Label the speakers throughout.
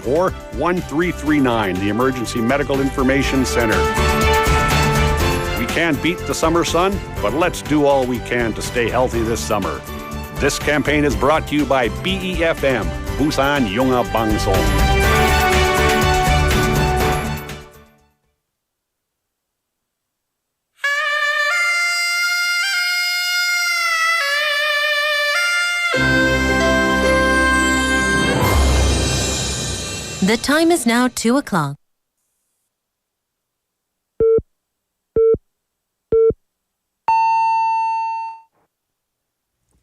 Speaker 1: or 1339, the Emergency Medical Information Center. We can't beat the summer sun, but let's do all we can to stay healthy this summer. This campaign is brought to you by BEFM, Busan영어방송.
Speaker 2: The time is now 2 o'clock.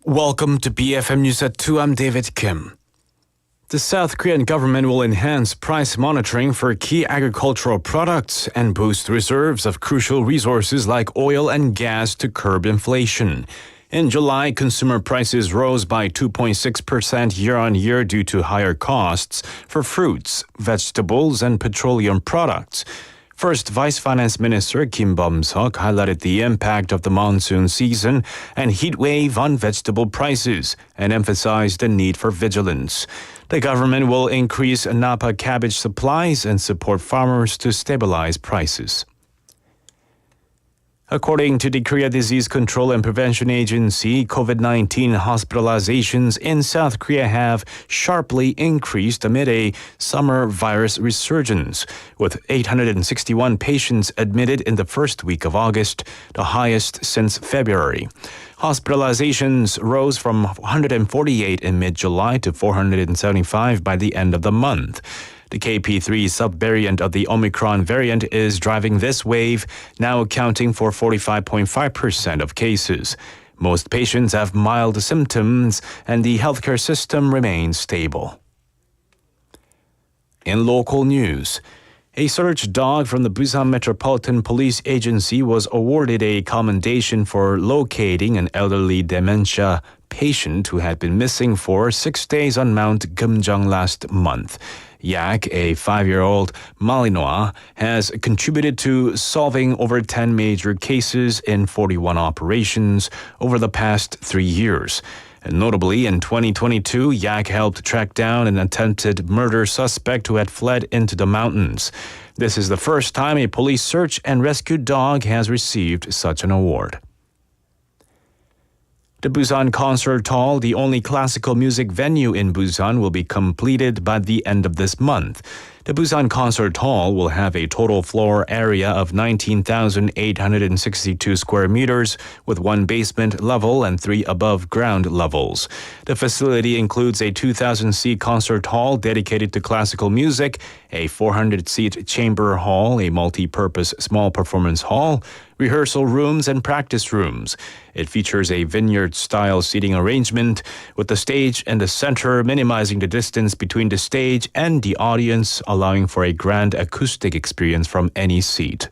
Speaker 3: Welcome to BFM News at 2. I'm David Kim. The South Korean government will enhance price monitoring for key agricultural products and boost reserves of crucial resources like oil and gas to curb inflation. In July, consumer prices rose by 2.6% year-on-year due to higher costs for fruits, vegetables, and petroleum products. First, Vice Finance Minister Kim Bum-seok highlighted the impact of the monsoon season and heat wave on vegetable prices and emphasized the need for vigilance. The government will increase Napa cabbage supplies and support farmers to stabilize prices. According to the Korea Disease Control and Prevention Agency, COVID-19 hospitalizations in South Korea have sharply increased amid a summer virus resurgence, with 861 patients admitted in the first week of August, the highest since February. Hospitalizations rose from 148 in mid-July to 475 by the end of the month. The KP3 subvariant of the Omicron variant is driving this wave, now accounting for 45.5% of cases. Most patients have mild symptoms, and the healthcare system remains stable. In local news, a search dog from the Busan Metropolitan Police Agency was awarded a commendation for locating an elderly dementia patient who had been missing for 6 days on Mount Geumjeong last month. Yak, a 5-year-old Malinois, has contributed to solving over 10 major cases in 41 operations over the past 3 years. And notably, in 2022, Yak helped track down an attempted murder suspect who had fled into the mountains. This is the first time a police search and rescue dog has received such an award. The Busan Concert Hall, the only classical music venue in Busan, will be completed by the end of this month. The Busan Concert Hall will have a total floor area of 19,862 square meters with 1 basement level and 3 above ground levels. The facility includes a 2,000-seat concert hall dedicated to classical music, a 400-seat chamber hall, a multi-purpose small performance hall, rehearsal rooms, and practice rooms. It features a vineyard-style seating arrangement with the stage in the center, minimizing the distance between the stage and the audience, allowing for a grand acoustic experience from any seat.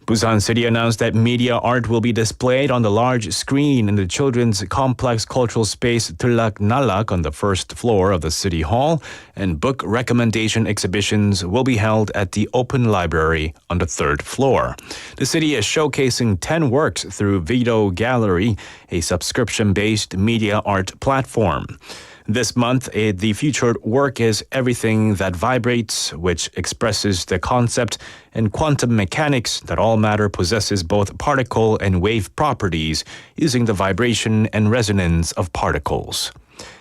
Speaker 3: Busan City announced that media art will be displayed on the large screen in the children's complex cultural space Tillak on the first floor of the City Hall, and book recommendation exhibitions will be held at the Open Library on the 3rd floor. The city is showcasing 10 works through Video Gallery, a subscription-based media art platform. This month, the featured work is Everything That Vibrates, which expresses the concept in quantum mechanics that all matter possesses both particle and wave properties using the vibration and resonance of particles.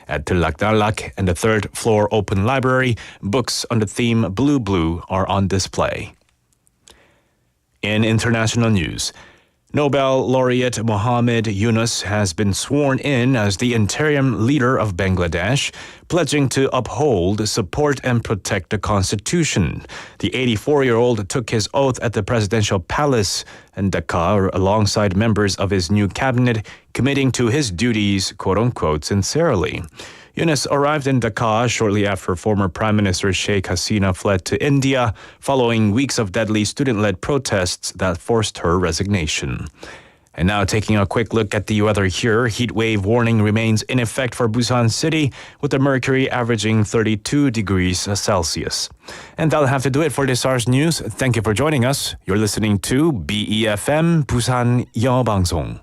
Speaker 3: At Tillak and the 3rd floor open library, books on the theme Blue Blue are on display. In international news, Nobel laureate Mohamed Yunus has been sworn in as the interim leader of Bangladesh, pledging to uphold, support, and protect the constitution. The 84-year-old took his oath at the presidential palace in Dhaka alongside members of his new cabinet, committing to his duties, quote-unquote, sincerely. Yunus arrived in Dhaka shortly after former Prime Minister Sheikh Hasina fled to India following weeks of deadly student-led protests that forced her resignation. And now taking a quick look at the weather here, heat wave warning remains in effect for Busan City with the mercury averaging 32 degrees Celsius. And that'll have to do it for this hour's news. Thank you for joining us. You're listening to BEFM 부산영어방송.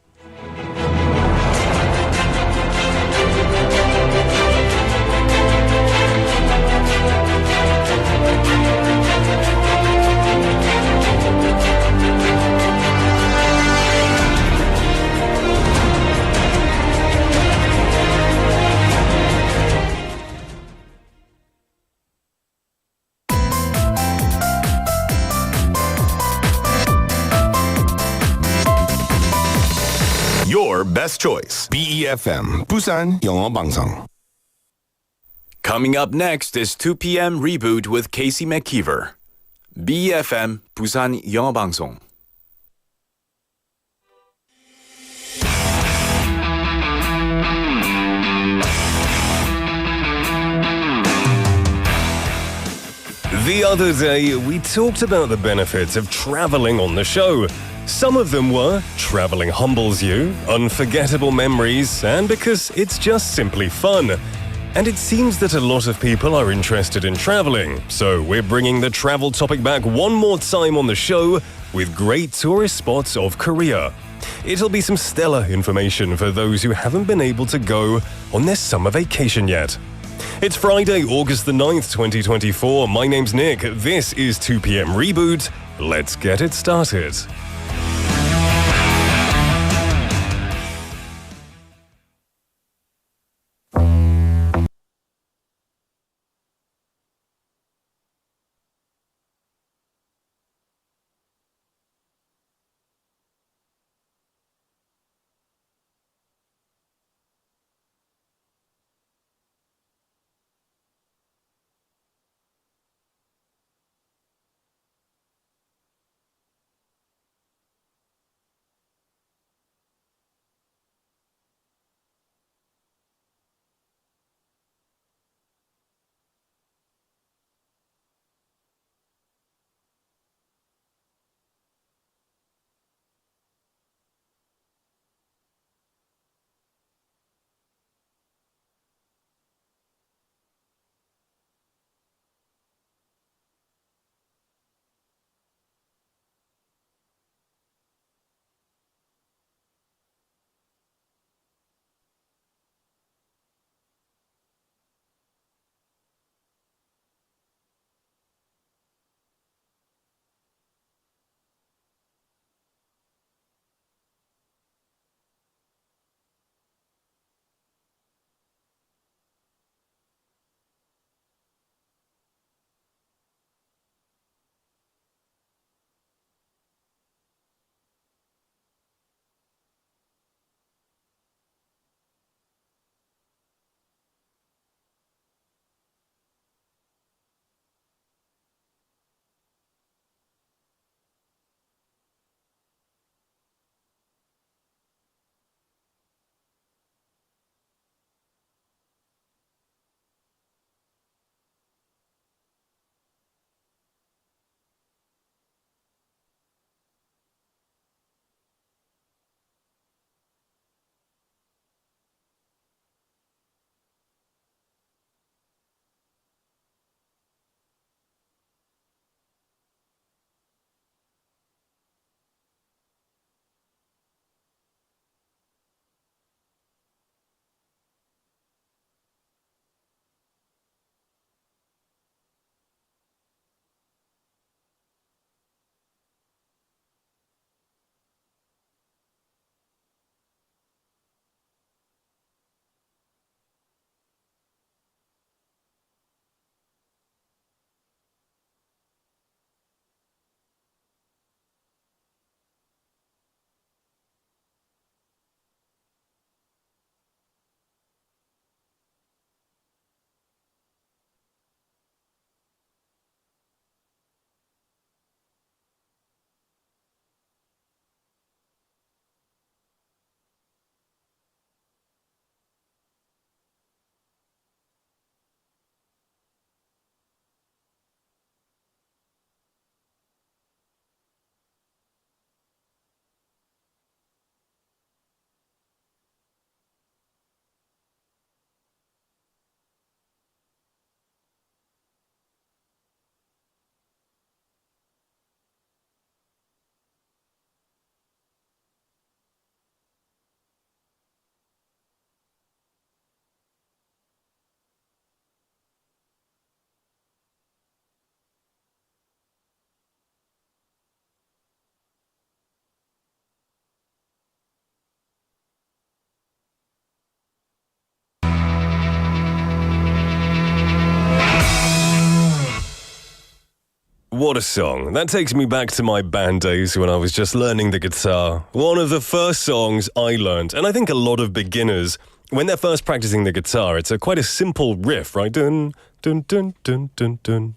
Speaker 4: best choice. BEFM, Busan 영어방송.
Speaker 3: Coming up next is 2 p.m. Reboot with Casey McKeever. BFM 부산 영어방송.
Speaker 5: The other day, we talked about the benefits of traveling on the show. Some of them were traveling humbles you, unforgettable memories, and because it's just simply fun. And it seems that a lot of people are interested in traveling, so we're bringing the travel topic back one more time on the show with great tourist spots of Korea. It'll be some stellar information for those who haven't been able to go on their summer vacation yet. It's Friday, August the 9th, 2024. My name's Nick. This is 2 p.m. Reboot. Let's get it started. What a song. That takes me back to my band days when I was just learning the guitar. One of the first songs I learned, and I think a lot of beginners, when they're first practicing the guitar, it's quite a simple riff, right? Dun, dun, dun, dun, dun, dun.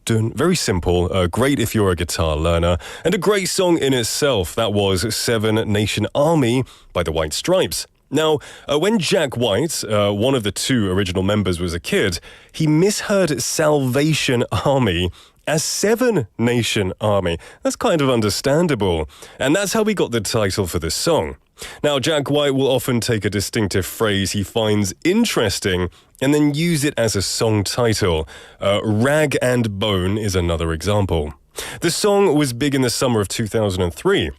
Speaker 5: Dun. Very simple, great if you're a guitar learner, and a great song in itself. That was Seven Nation Army by the White Stripes. Now, when Jack White, one of the two original members, was a kid, he misheard Salvation Army as Seven Nation Army. That's kind of understandable. And that's how we got the title for this song. Now, Jack White will often take a distinctive phrase he finds interesting and then use it as a song title. Rag and Bone is another example. The song was big in the summer of 2003.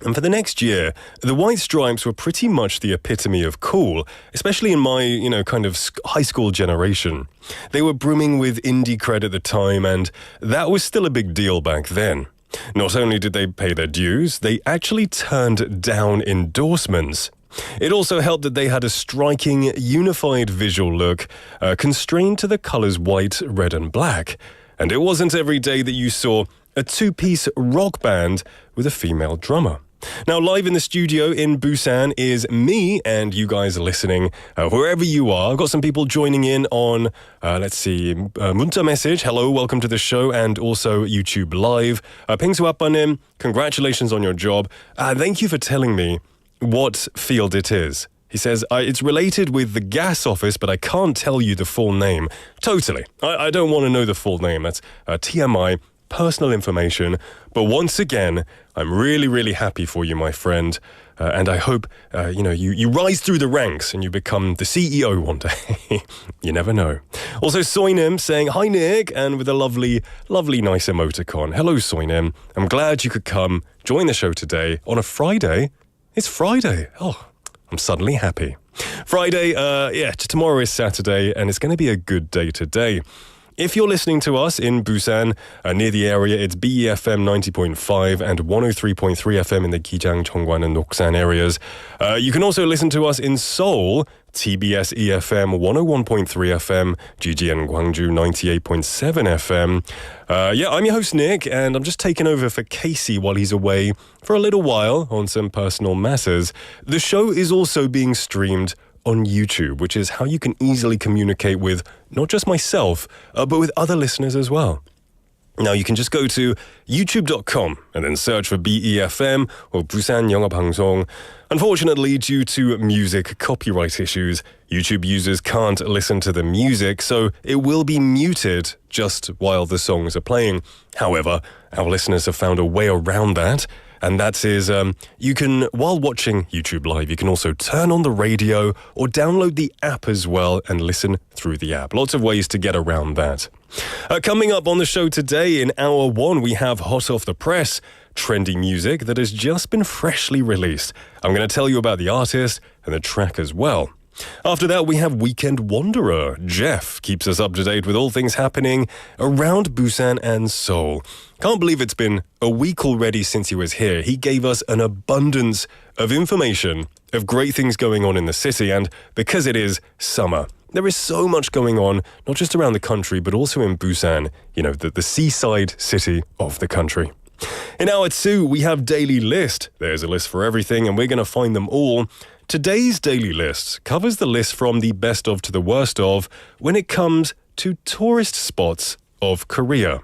Speaker 5: And for the next year, the White Stripes were pretty much the epitome of cool, especially in my, kind of high school generation. They were brimming with indie cred at the time, and that was still a big deal back then. Not only did they pay their dues, they actually turned down endorsements. It also helped that they had a striking, unified visual look, constrained to the colors white, red, and black. And it wasn't every day that you saw a two-piece rock band with a female drummer. Now, live in the studio in Busan is me and you guys listening, wherever you are. I've got some people joining in on, 문자 message, hello, welcome to the show, and also YouTube Live. 팽수아빠님, congratulations on your job. Thank you for telling me what field it is. He says, it's related with the gas office, but I can't tell you the full name. Totally. I don't want to know the full name. That's TMI. Personal information, but once again, I'm really, really happy for you, my friend, and I hope, you rise through the ranks and you become the CEO one day. You never know. Also, Soinem saying, hi, Nick, and with a lovely, lovely, nice emoticon. Hello, Soinem. I'm glad you could come join the show today on a Friday. It's Friday. Oh, I'm suddenly happy. Friday, tomorrow is Saturday, and it's going to be a good day today. If you're listening to us in Busan, near the area, it's BEFM 90.5 and 103.3 FM in the Gijang, Cheongwan and Noksan areas. You can also listen to us in Seoul, TBS EFM 101.3 FM, GGN Gwangju 98.7 FM. I'm your host Nick, and I'm just taking over for Casey while he's away for a little while on some personal matters. The show is also being streamed on YouTube, which is how you can easily communicate with not just myself, but with other listeners as well. Now, you can just go to youtube.com and then search for BEFM or 부산영어방송. Unfortunately, due to music copyright issues, YouTube users can't listen to the music, so it will be muted just while the songs are playing. However, our listeners have found a way around that. And that is, you can, while watching YouTube Live, you can also turn on the radio or download the app as well and listen through the app. Lots of ways to get around that. Coming up on the show today in hour one, we have Hot Off the Press, trendy music that has just been freshly released. I'm going to tell you about the artist and the track as well. After that, we have Weekend Wanderer. Jeff keeps us up to date with all things happening around Busan and Seoul. Can't believe it's been a week already since he was here. He gave us an abundance of information, of great things going on in the city, and because it is summer, there is so much going on, not just around the country, but also in Busan, the seaside city of the country. In hour two, we have Daily List. There's a list for everything, and we're going to find them all. Today's Daily List covers the list from the best of to the worst of when it comes to tourist spots of Korea.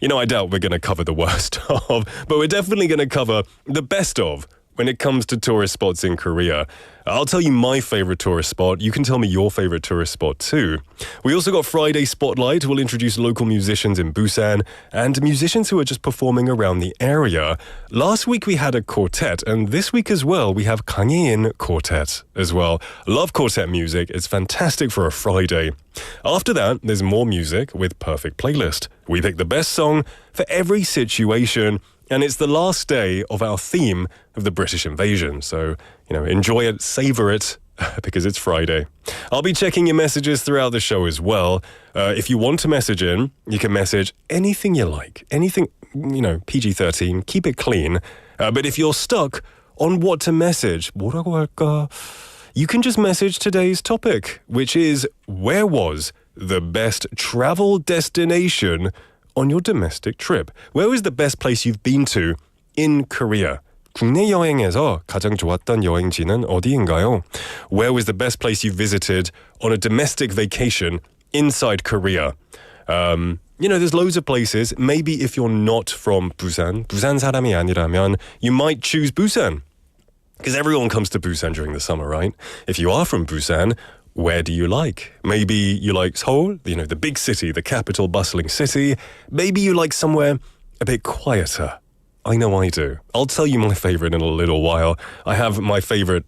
Speaker 5: I doubt we're going to cover the worst of, but we're definitely going to cover the best of when it comes to tourist spots in Korea. I'll tell you my favorite tourist spot. You can tell me your favorite tourist spot too. We also got Friday Spotlight. We'll introduce local musicians in Busan and musicians who are just performing around the area. Last week we had a quartet, and this week as well we have Kang In Quartet as well. Love quartet music. It's fantastic for a Friday. After that, there's more music with Perfect Playlist. We pick the best song for every situation. And it's the last day of our theme of the British invasion. So, enjoy it, savor it, because it's Friday. I'll be checking your messages throughout the show as well. If you want to message in, you can message anything you like. Anything, PG-13, keep it clean. But if you're stuck on what to message, you can just message today's topic, which is, where was the best travel destination on your domestic trip? Where was the best place you've been to in Korea? 국내 여행에서 가장 좋았던 여행지는 어디인가요? Where was the best place you visited on a domestic vacation inside Korea? There's loads of places. Maybe if you're not from Busan 사람이 아니라면, you might choose Busan. Because everyone comes to Busan during the summer, right? If you are from Busan, where do you like? Maybe you like Seoul, the big city, the capital, bustling city. Maybe you like somewhere a bit quieter. I know I do. I'll tell you my favorite in a little while. I have my favorite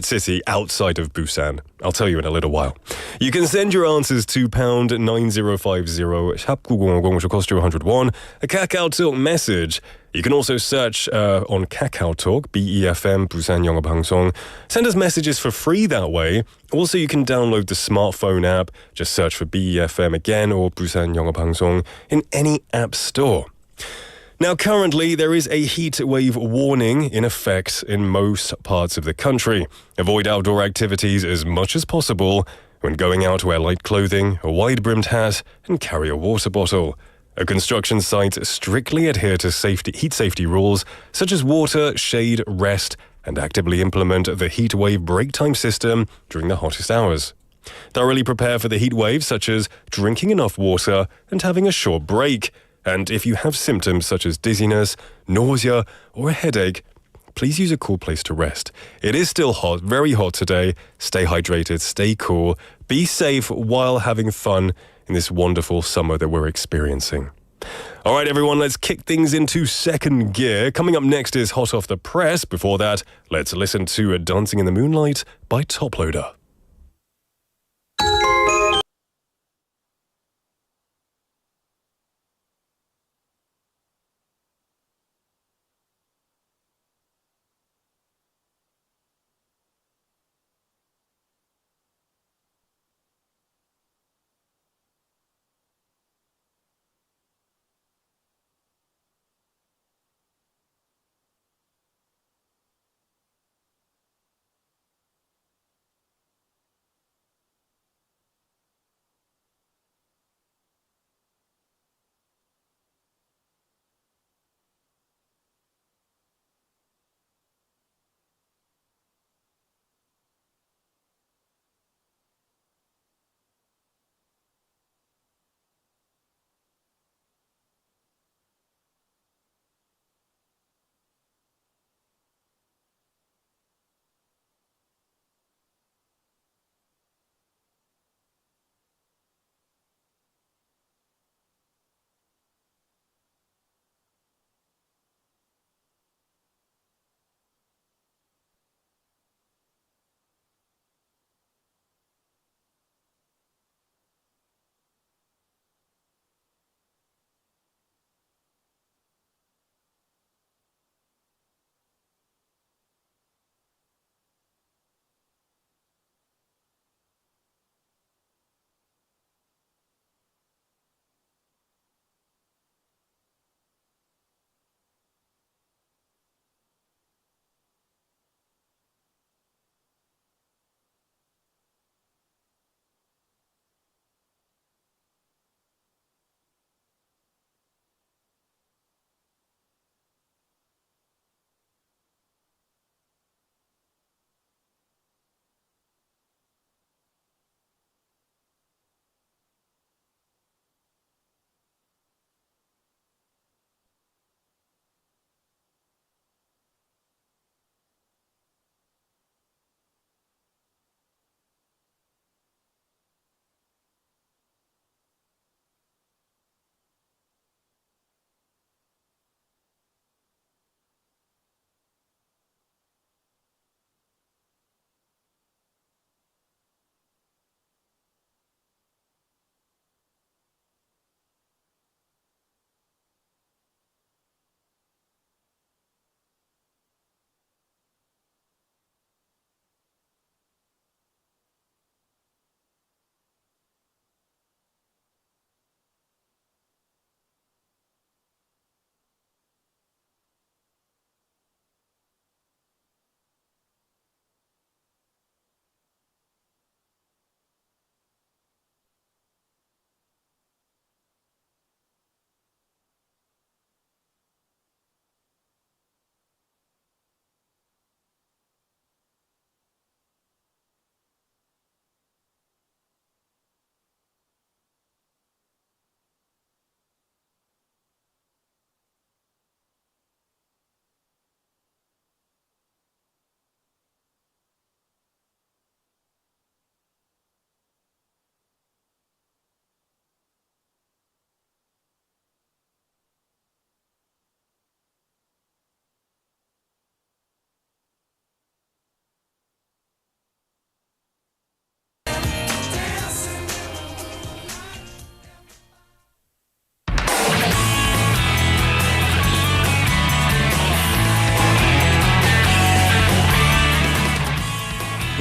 Speaker 5: city outside of Busan. I'll tell you in a little while. You can send your answers to pound 9050 샵 9010, which will cost you 101. A Kakao Talk message. You can also search on Kakao Talk, BEFM, 부산영어방송. Send us messages for free that way. Also, you can download the smartphone app. Just search for BEFM again or 부산영어방송 in any app store. Now, currently, there is a heat wave warning in effect in most parts of the country. Avoid outdoor activities as much as possible. When going out, wear light clothing, a wide-brimmed hat, and carry a water bottle. At construction sites, strictly adhere to heat safety rules, such as water, shade, rest, and actively implement the heat wave break time system during the hottest hours. Thoroughly prepare for the heat wave, such as drinking enough water and having a short break. And if you have symptoms such as dizziness, nausea, or a headache, please use a cool place to rest. It is still hot, very hot today. Stay hydrated, stay cool, be safe while having fun in this wonderful summer that we're experiencing. All right, everyone, let's kick things into second gear. Coming up next is Hot Off the Press. Before that, let's listen to Dancing in the Moonlight by Toploader.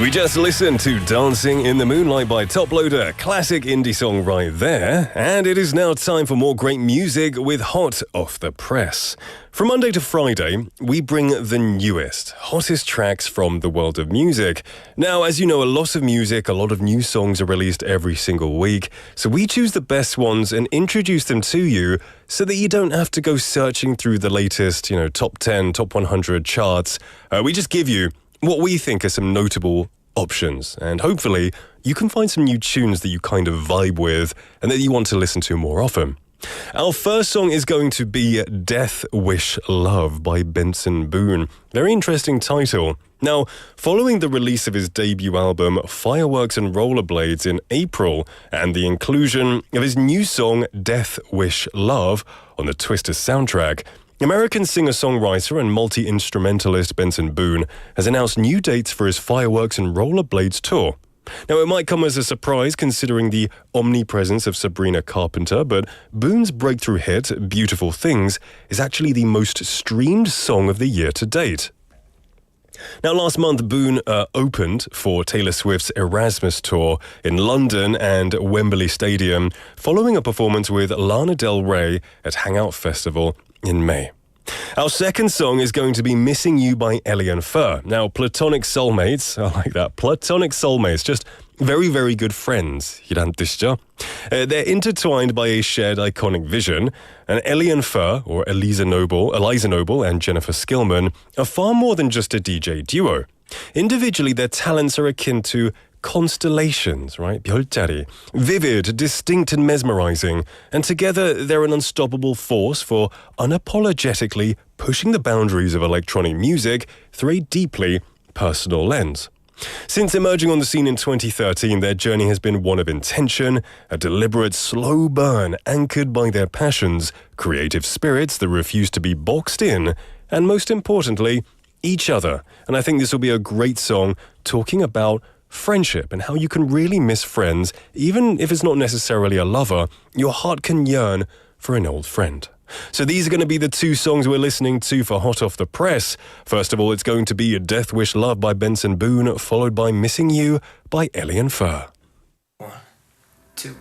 Speaker 5: We just listened to Dancing in the Moonlight by Toploader, classic indie song right there. And it is now time for more great music with Hot Off the Press. From Monday to Friday, we bring the newest, hottest tracks from the world of music. Now, as you know, a lot of music, a lot of new songs are released every single week. So we choose the best ones and introduce them to you so that you don't have to go searching through the latest, top 10, top 100 charts. We just give you what we think are some notable options, and hopefully you can find some new tunes that you kind of vibe with and that you want to listen to more often. Our first song is going to be Death Wish Love by Benson Boone. Very interesting title. Now, following the release of his debut album Fireworks and Rollerblades in April and the inclusion of his new song Death Wish Love on the Twister soundtrack, American singer-songwriter and multi-instrumentalist Benson Boone has announced new dates for his Fireworks and Rollerblades tour. Now, it might come as a surprise considering the omnipresence of Sabrina Carpenter, but Boone's breakthrough hit, Beautiful Things, is actually the most streamed song of the year to date. Now, last month, Boone opened for Taylor Swift's Erasmus tour in London and Wembley Stadium, following a performance with Lana Del Rey at Hangout Festival in May. Our second song is going to be Missing You by Ellie and Fur. Now, platonic soulmates, I like that, platonic soulmates, just very, very good friends. 이란 뜻이죠? They're intertwined by a shared iconic vision, and Ellie and Fur, or Eliza Noble and Jennifer Skillman, are far more than just a DJ duo. Individually, their talents are akin to constellations, right? 별자리. Vivid, distinct and mesmerizing. And together, they're an unstoppable force for unapologetically pushing the boundaries of electronic music through a deeply personal lens. Since emerging on the scene in 2013, their journey has been one of intention, a deliberate, slow burn anchored by their passions, creative spirits that refuse to be boxed in, and most importantly, each other. And I think this will be a great song talking about friendship and how you can really miss friends, even if it's not necessarily a lover. Your heart can yearn for an old friend. So these are going to be the two songs we're listening to for Hot Off the Press. First of all, it's going to be Death Wish Love by Benson Boone, followed by Missing You by Ellie and Fur.
Speaker 6: 1, 2.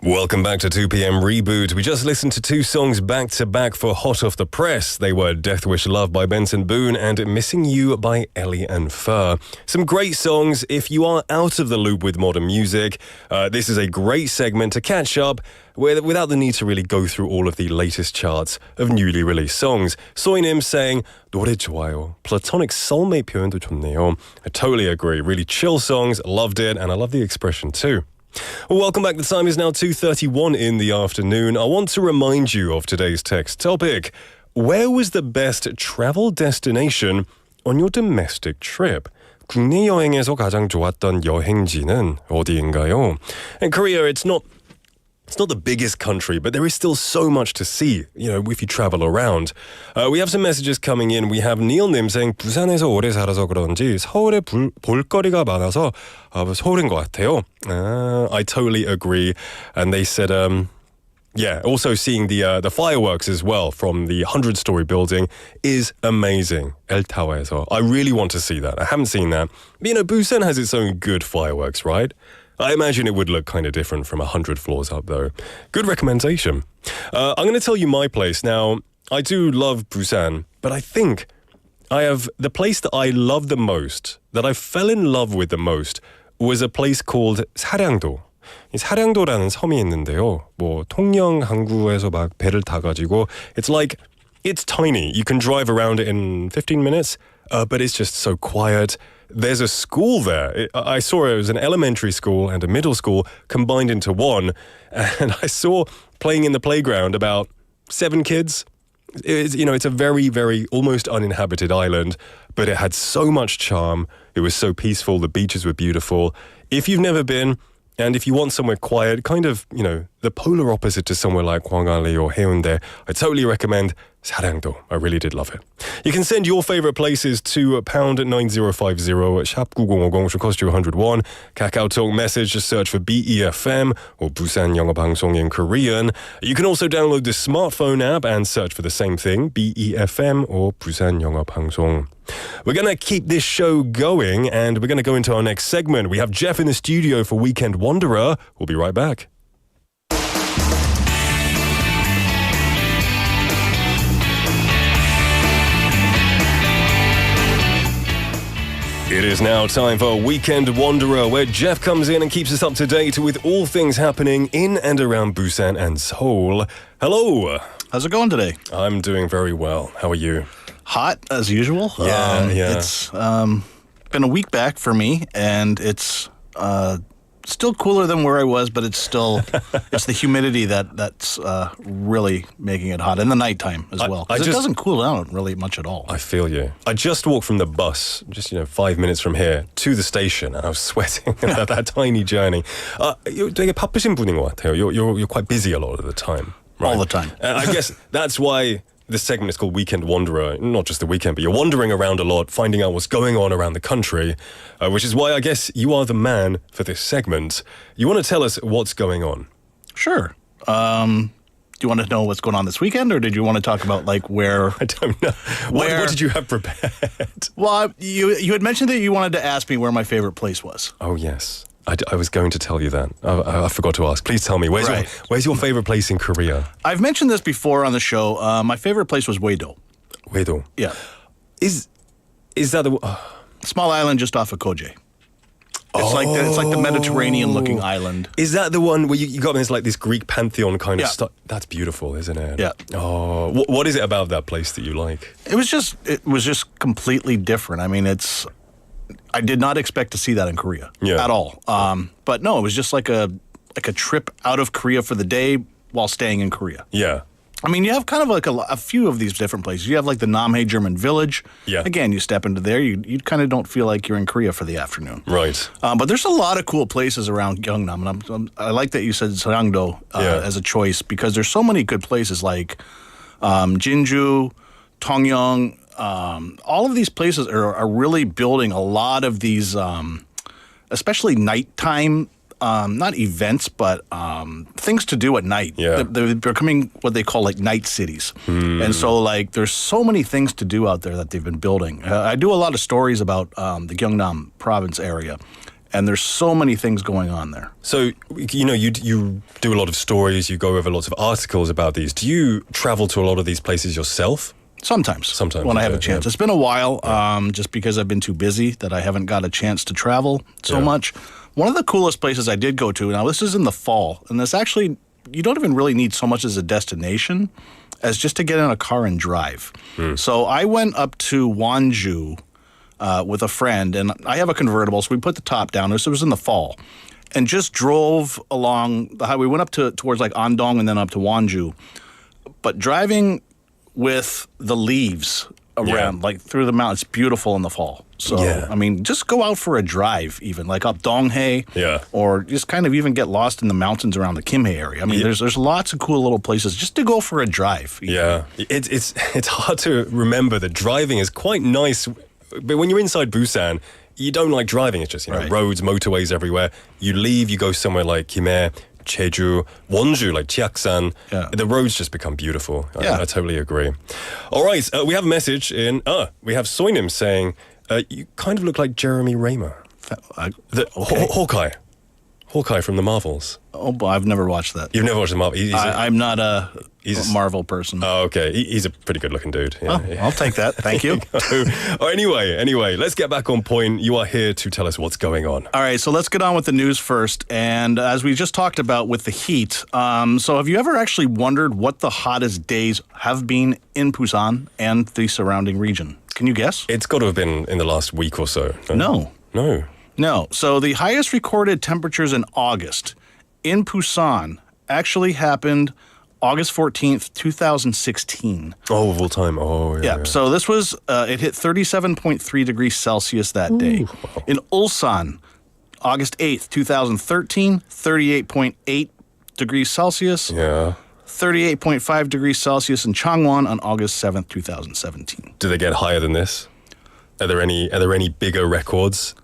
Speaker 5: Welcome back to 2 p.m. Reboot. We just listened to two songs back to back for Hot Off the Press. They were Death Wish Love by Benson Boone and Missing You by Ellie and Fur. Some great songs. If you are out of the loop with modern music, this is a great segment to catch up without the need to really go through all of the latest charts of newly released songs. Soinim saying, 노래 좋아요. Platonic soulmate 표현도 좋네요. I totally agree. Really chill songs. Loved it. And I love the expression too. Well, welcome back. The time is now 2:31 in the afternoon. I want to remind you of today's text topic. Where was the best travel destination on your domestic trip? 국내 여행에서 가장 좋았던 여행지는 어디인가요? In Korea, it's not the biggest country, but there is still so much to see, if you travel around. We have some messages coming in. We have Neil님 saying, 부산에서 오래 살아서 그런지 서울에 볼거리가 많아서 서울인 것 같아요. I totally agree. And they said, also seeing the fireworks as well from the 100-story building is amazing. 엘타와에서. I really want to see that. I haven't seen that. But, Busan has its own good fireworks, right? I imagine it would look kind of different from 100 floors up, though. Good recommendation. I'm going to tell you my place. Now, I do love Busan, but I think I have the place that I love the most, that I fell in love with the most, was a place called 사량도. 이 사량도라는 섬이 있는데요. 통영 항구에서 막 배를 타가지고 it's tiny. You can drive around it in 15 minutes, but it's just so quiet. There's a school there. I saw it was an elementary school and a middle school combined into one. And I saw playing in the playground about 7 kids. It's a very, very almost uninhabited island, but it had so much charm. It was so peaceful. The beaches were beautiful. If you've never been, and if you want somewhere quiet, kind of, the polar opposite to somewhere like Hwangale or Haeundae, I totally recommend 사량도. I really did love it. You can send your favorite places to #9050 샵 9050, which will cost you 101. Kakao Talk message, just search for BEFM or 부산영어방송 in Korean. You can also download the smartphone app and search for the same thing, BEFM or 부산영어방송. We're going to keep this show going and we're going to go into our next segment. We have Jeff in the studio for Weekend Wanderer. We'll be right back. It is now time for Weekend Wanderer, where Jeff comes in and keeps us up to date with all things happening in and around Busan and Seoul. Hello.
Speaker 7: How's it going today?
Speaker 5: I'm doing very well. How are you?
Speaker 7: Hot, as usual.
Speaker 5: Yeah.
Speaker 7: It's been a week back for me, and it's still cooler than where I was, but it's still it's the humidity that's really making it hot in the nighttime as well. It doesn't cool down really much at all.
Speaker 5: I feel you. I just walked from the bus, just 5 minutes from here to the station, and I was sweating that tiny journey. 되게 바쁘신 분인 것 같아요. You're quite busy a lot of the time. Right?
Speaker 7: All the time.
Speaker 5: I guess that's why this segment is called Weekend Wanderer. Not just the weekend, but you're wandering around a lot, finding out what's going on around the country, which is why I guess you are the man for this segment. You want to tell us what's going on?
Speaker 7: Sure. Do you want to know what's going on this weekend, or did you want to talk about where?
Speaker 5: I don't know. What did you have prepared?
Speaker 7: Well, you had mentioned that you wanted to ask me where my favorite place was.
Speaker 5: Oh, yes. I was going to tell you that. I forgot to ask. Please tell me, where's your favorite place in Korea?
Speaker 7: I've mentioned this before on the show. My favorite place was Waedo.
Speaker 5: Waedo?
Speaker 7: Yeah.
Speaker 5: Is that the...
Speaker 7: Small island just off of Koje. It's like the Mediterranean-looking island.
Speaker 5: Is that the one where you got this Greek pantheon kind of stuff? That's beautiful, isn't it?
Speaker 7: Yeah.
Speaker 5: Oh, what is it about that place that you like?
Speaker 7: It was just completely different. I mean, I did not expect to see that in Korea at all. But no, it was just like a trip out of Korea for the day while staying in Korea.
Speaker 5: Yeah.
Speaker 7: I mean, you have kind of a few of these different places. You have the Namhae German Village.
Speaker 5: Yeah. Again,
Speaker 7: you step into there, you kind of don't feel like you're in Korea for the afternoon.
Speaker 5: Right.
Speaker 7: But there's a lot of cool places around Gyeongnam, and I like that you said Sarangdo as a choice, because there's so many good places like Jinju, Tongyang. All of these places are really building a lot of these, especially nighttime, not events, but things to do at night.
Speaker 5: Yeah.
Speaker 7: They're becoming what they call night cities. And so there's so many things to do out there that they've been building. I do a lot of stories about the Gyeongnam province area. And there's so many things going on there.
Speaker 5: So, you do a lot of stories, you go over lots of articles about these. Do you travel to a lot of these places yourself?
Speaker 7: Sometimes when I have a chance. It's been a while, just because I've been too busy that I haven't got a chance to travel so much. One of the coolest places I did go to, now this is in the fall, and this actually, you don't even really need so much as a destination as just to get in a car and drive. So I went up to Wonju with a friend, and I have a convertible, so we put the top down. This was in the fall, and just drove along the highway. We went up towards like Andong and then up to Wonju. But driving with the leaves around, like through the mountains, it's beautiful in the fall. So, I mean, just go out for a drive even, like up Donghae, or just kind of even get lost in the mountains around the Kimhae area. I mean, there's lots of cool little places just to go for a drive. Even.
Speaker 5: Yeah, it's hard to remember that driving is quite nice, but when you're inside Busan, you don't like driving. It's just, roads, motorways everywhere. You leave, you go somewhere like Kimhae, Jeju, Wonju, like Cheoksan. The roads just become beautiful. I totally agree. All right, we have a message in. We have Soinim saying, you kind of look like Jeremy Raymer. Hawkeye from the Marvels.
Speaker 7: Oh, but I've never watched that.
Speaker 5: You've never watched the Marvels?
Speaker 7: I'm not a Marvel person.
Speaker 5: Oh, okay. He's a pretty good-looking dude.
Speaker 7: I'll take that. Thank you.
Speaker 5: Anyway, let's get back on point. You are here to tell us what's going on.
Speaker 7: All right, so let's get on with the news first. And as we just talked about with the heat, so have you ever actually wondered what the hottest days have been in Busan and the surrounding region? Can you guess?
Speaker 5: It's got to have been in the last week or so.
Speaker 7: No. So the highest recorded temperatures in August in Busan actually happened August 14th, 2016.
Speaker 5: Oh, of all time. Oh, yeah.
Speaker 7: So this was, it hit 37.3 degrees Celsius that day.
Speaker 5: Wow.
Speaker 7: In Ulsan, August 8th, 2013, 38.8 degrees Celsius.
Speaker 5: Yeah.
Speaker 7: 38.5 degrees Celsius in Changwon on August 7th, 2017.
Speaker 5: Do they get higher than this? Are there any bigger records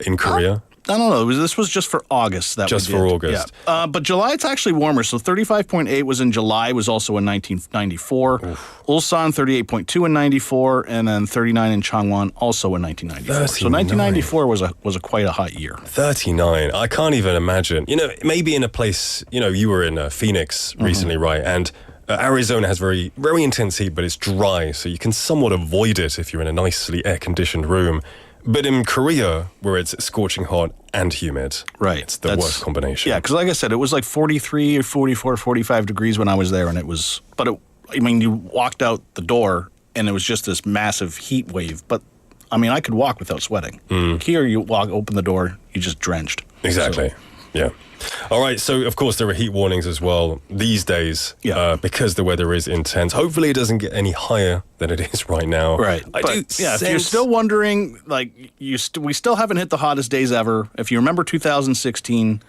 Speaker 5: in Korea?
Speaker 7: I don't know. This was just for August.
Speaker 5: Just for August.
Speaker 7: Yeah. But July, it's actually warmer. So 35.8 was in July, was also in 1994. Ulsan, 38.2 in 94, and then 39 in Changwon, also in 1994. So 1994 was a quite a hot year.
Speaker 5: 39. I can't even imagine. Maybe in a place, you were in Phoenix recently, right? And Arizona has very, very intense heat, but it's dry, so you can somewhat avoid it if you're in a nicely air-conditioned room. But in Korea, where it's scorching hot and humid, it's the worst combination.
Speaker 7: Yeah, because like I said, it was like 43 or 44, 45 degrees when I was there, and it was, you walked out the door, and it was just this massive heat wave. But, I could walk without sweating. Here, you open the door, you're just drenched.
Speaker 5: Exactly, yeah. All right, so of course there are heat warnings as well these days because the weather is intense. Hopefully it doesn't get any higher than it is right now.
Speaker 7: Right. If you're still wondering, we still haven't hit the hottest days ever. If you remember 2016,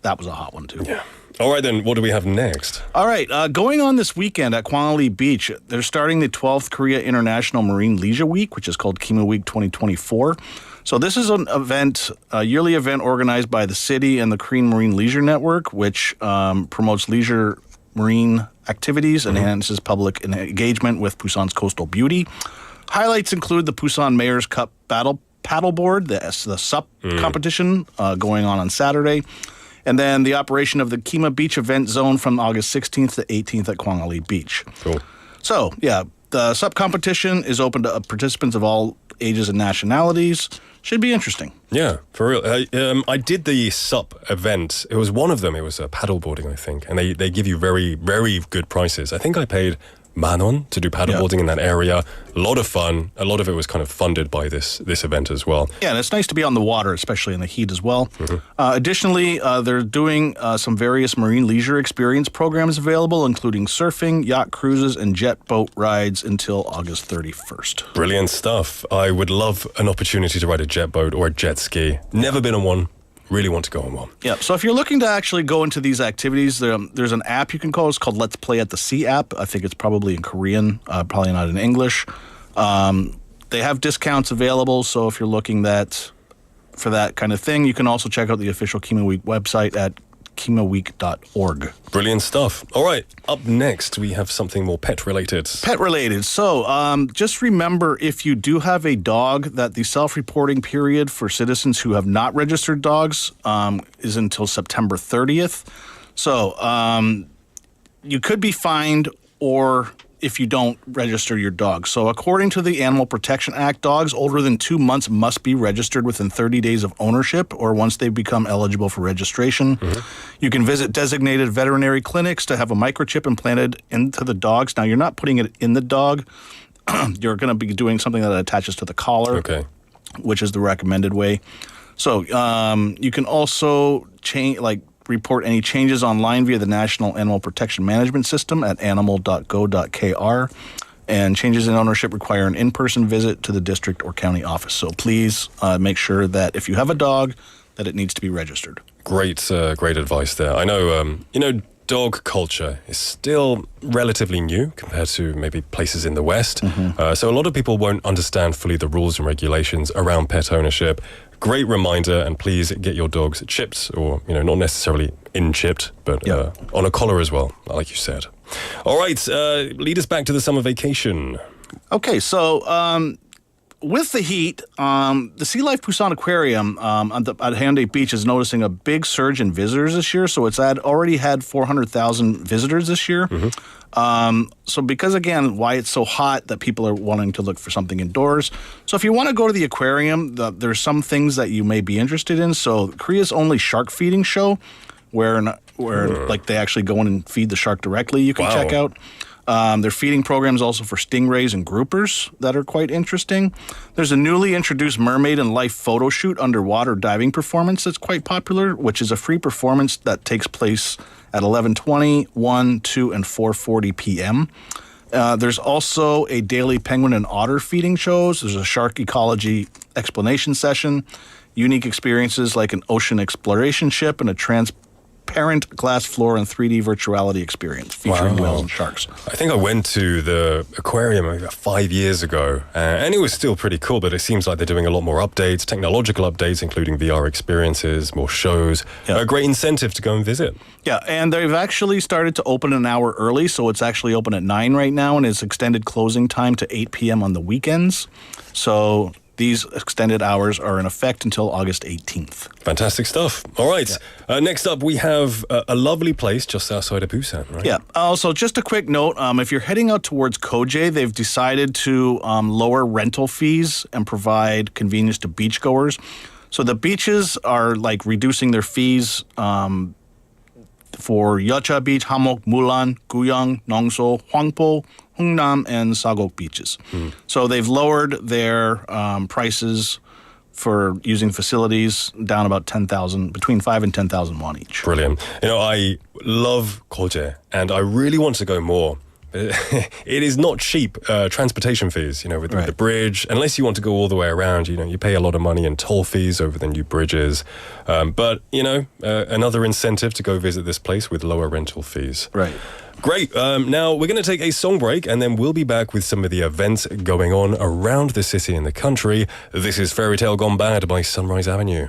Speaker 7: that was a hot one too.
Speaker 5: Yeah. All right, then, what do we have next?
Speaker 7: All right, going on this weekend at Kwangali Beach, they're starting the 12th Korea International Marine Leisure Week, which is called Kimu Week 2024. So this is an event, a yearly event organized by the city and the Korean Marine Leisure Network, which promotes leisure marine activities and enhances public engagement with Busan's coastal beauty. Highlights include the Busan Mayor's Cup paddleboard, the SUP competition going on Saturday, and then the operation of the Kima Beach Event Zone from August 16th to 18th at Kwangali Beach.
Speaker 5: Cool.
Speaker 7: So, the SUP competition is open to participants of all ages and nationalities. Should be interesting.
Speaker 5: Yeah, for real. I did the SUP event. It was one of them. It was paddleboarding, I think. And they give you very, very good prices. I think I paid 10,000 to do paddleboarding in that area. A lot of fun. A lot of it was kind of funded by this event as well.
Speaker 7: Yeah, and it's nice to be on the water, especially in the heat as well. Additionally, they're doing some various marine leisure experience programs available, including surfing, yacht cruises, and jet boat rides until August 31st.
Speaker 5: Brilliant stuff. I would love an opportunity to ride a jet boat or a jet ski. Never been on one. Really want to go on one. Yeah,
Speaker 7: so if you're looking to actually go into these activities, there's an app you can call. It's called Let's Play at the Sea app. I think it's probably in Korean, probably not in English. They have discounts available, so if you're looking for that kind of thing, you can also check out the official Kima Week website at kimaweek.org.
Speaker 5: Brilliant stuff. All right, up next, we have something more pet-related.
Speaker 7: Pet-related. So just remember, if you do have a dog, that the self-reporting period for citizens who have not registered dogs is until September 30th. So you could be fined or if you don't register your dog. So according to the Animal Protection Act, dogs older than 2 months must be registered within 30 days of ownership or once they become eligible for registration. You can visit designated veterinary clinics to have a microchip implanted into the dogs. Now, you're not putting it in the dog. You're going to be doing something that attaches to the collar, which is the recommended way. So you can also report any changes online via the National Animal Protection Management System at animal.go.kr. And changes in ownership require an in-person visit to the district or county office. So please make sure that if you have a dog, that it needs to be registered.
Speaker 5: Great advice there. I know, dog culture is still relatively new compared to maybe places in the West. So a lot of people won't understand fully the rules and regulations around pet ownership. Great reminder, and please get your dogs chipped, or not necessarily in-chipped, but on a collar as well, like you said. All right, lead us back to the summer vacation.
Speaker 7: Okay, so with the heat, the Sea Life Busan Aquarium at Hyundai Beach is noticing a big surge in visitors this year. So it's already had 400,000 visitors this year. So because, again, why it's so hot that people are wanting to look for something indoors. So if you want to go to the aquarium, there's some things that you may be interested in. So Korea's only shark feeding show, where like they actually go in and feed the shark directly, you can check out. Their feeding programs also for stingrays and groupers that are quite interesting. There's a newly introduced mermaid and life photo shoot underwater diving performance that's quite popular, which is a free performance that takes place at 11:20, 1, 2, and 4:40 p.m. There's also a daily penguin and otter feeding shows. There's a shark ecology explanation session, unique experiences like an ocean exploration ship and a transparent glass floor and 3D virtuality experience featuring whales and sharks.
Speaker 5: I think I went to the aquarium about 5 years ago, and it was still pretty cool, but it seems like they're doing a lot more updates, technological updates, including VR experiences, more shows. A great incentive to go and visit.
Speaker 7: Yeah, and they've actually started to open an hour early, so it's actually open at 9 right now, and it's extended closing time to 8 p.m. on the weekends. So these extended hours are in effect until August 18th.
Speaker 5: Fantastic stuff. All right. Next up, we have a lovely place just outside of Busan, right?
Speaker 7: Yeah. Also, just a quick note, if you're heading out towards Koje, they've decided to lower rental fees and provide convenience to beachgoers. So the beaches are reducing their fees for Yeocha Beach, Hamok, Mulan, Guyang, Nongso, Hwangpo, Hungnam, and Sagok beaches. So they've lowered their prices for using facilities down about 10,000, between 5 and 10,000 won each.
Speaker 5: Brilliant. I love Koje, and I really want to go more. It is not cheap transportation fees, with the bridge. Unless you want to go all the way around, you pay a lot of money in toll fees over the new bridges. But, another incentive to go visit this place with lower rental fees.
Speaker 7: Right.
Speaker 5: Great. Now, we're going to take a song break, and then we'll be back with some of the events going on around the city and the country. This is Fairy Tale Gone Bad by Sunrise Avenue.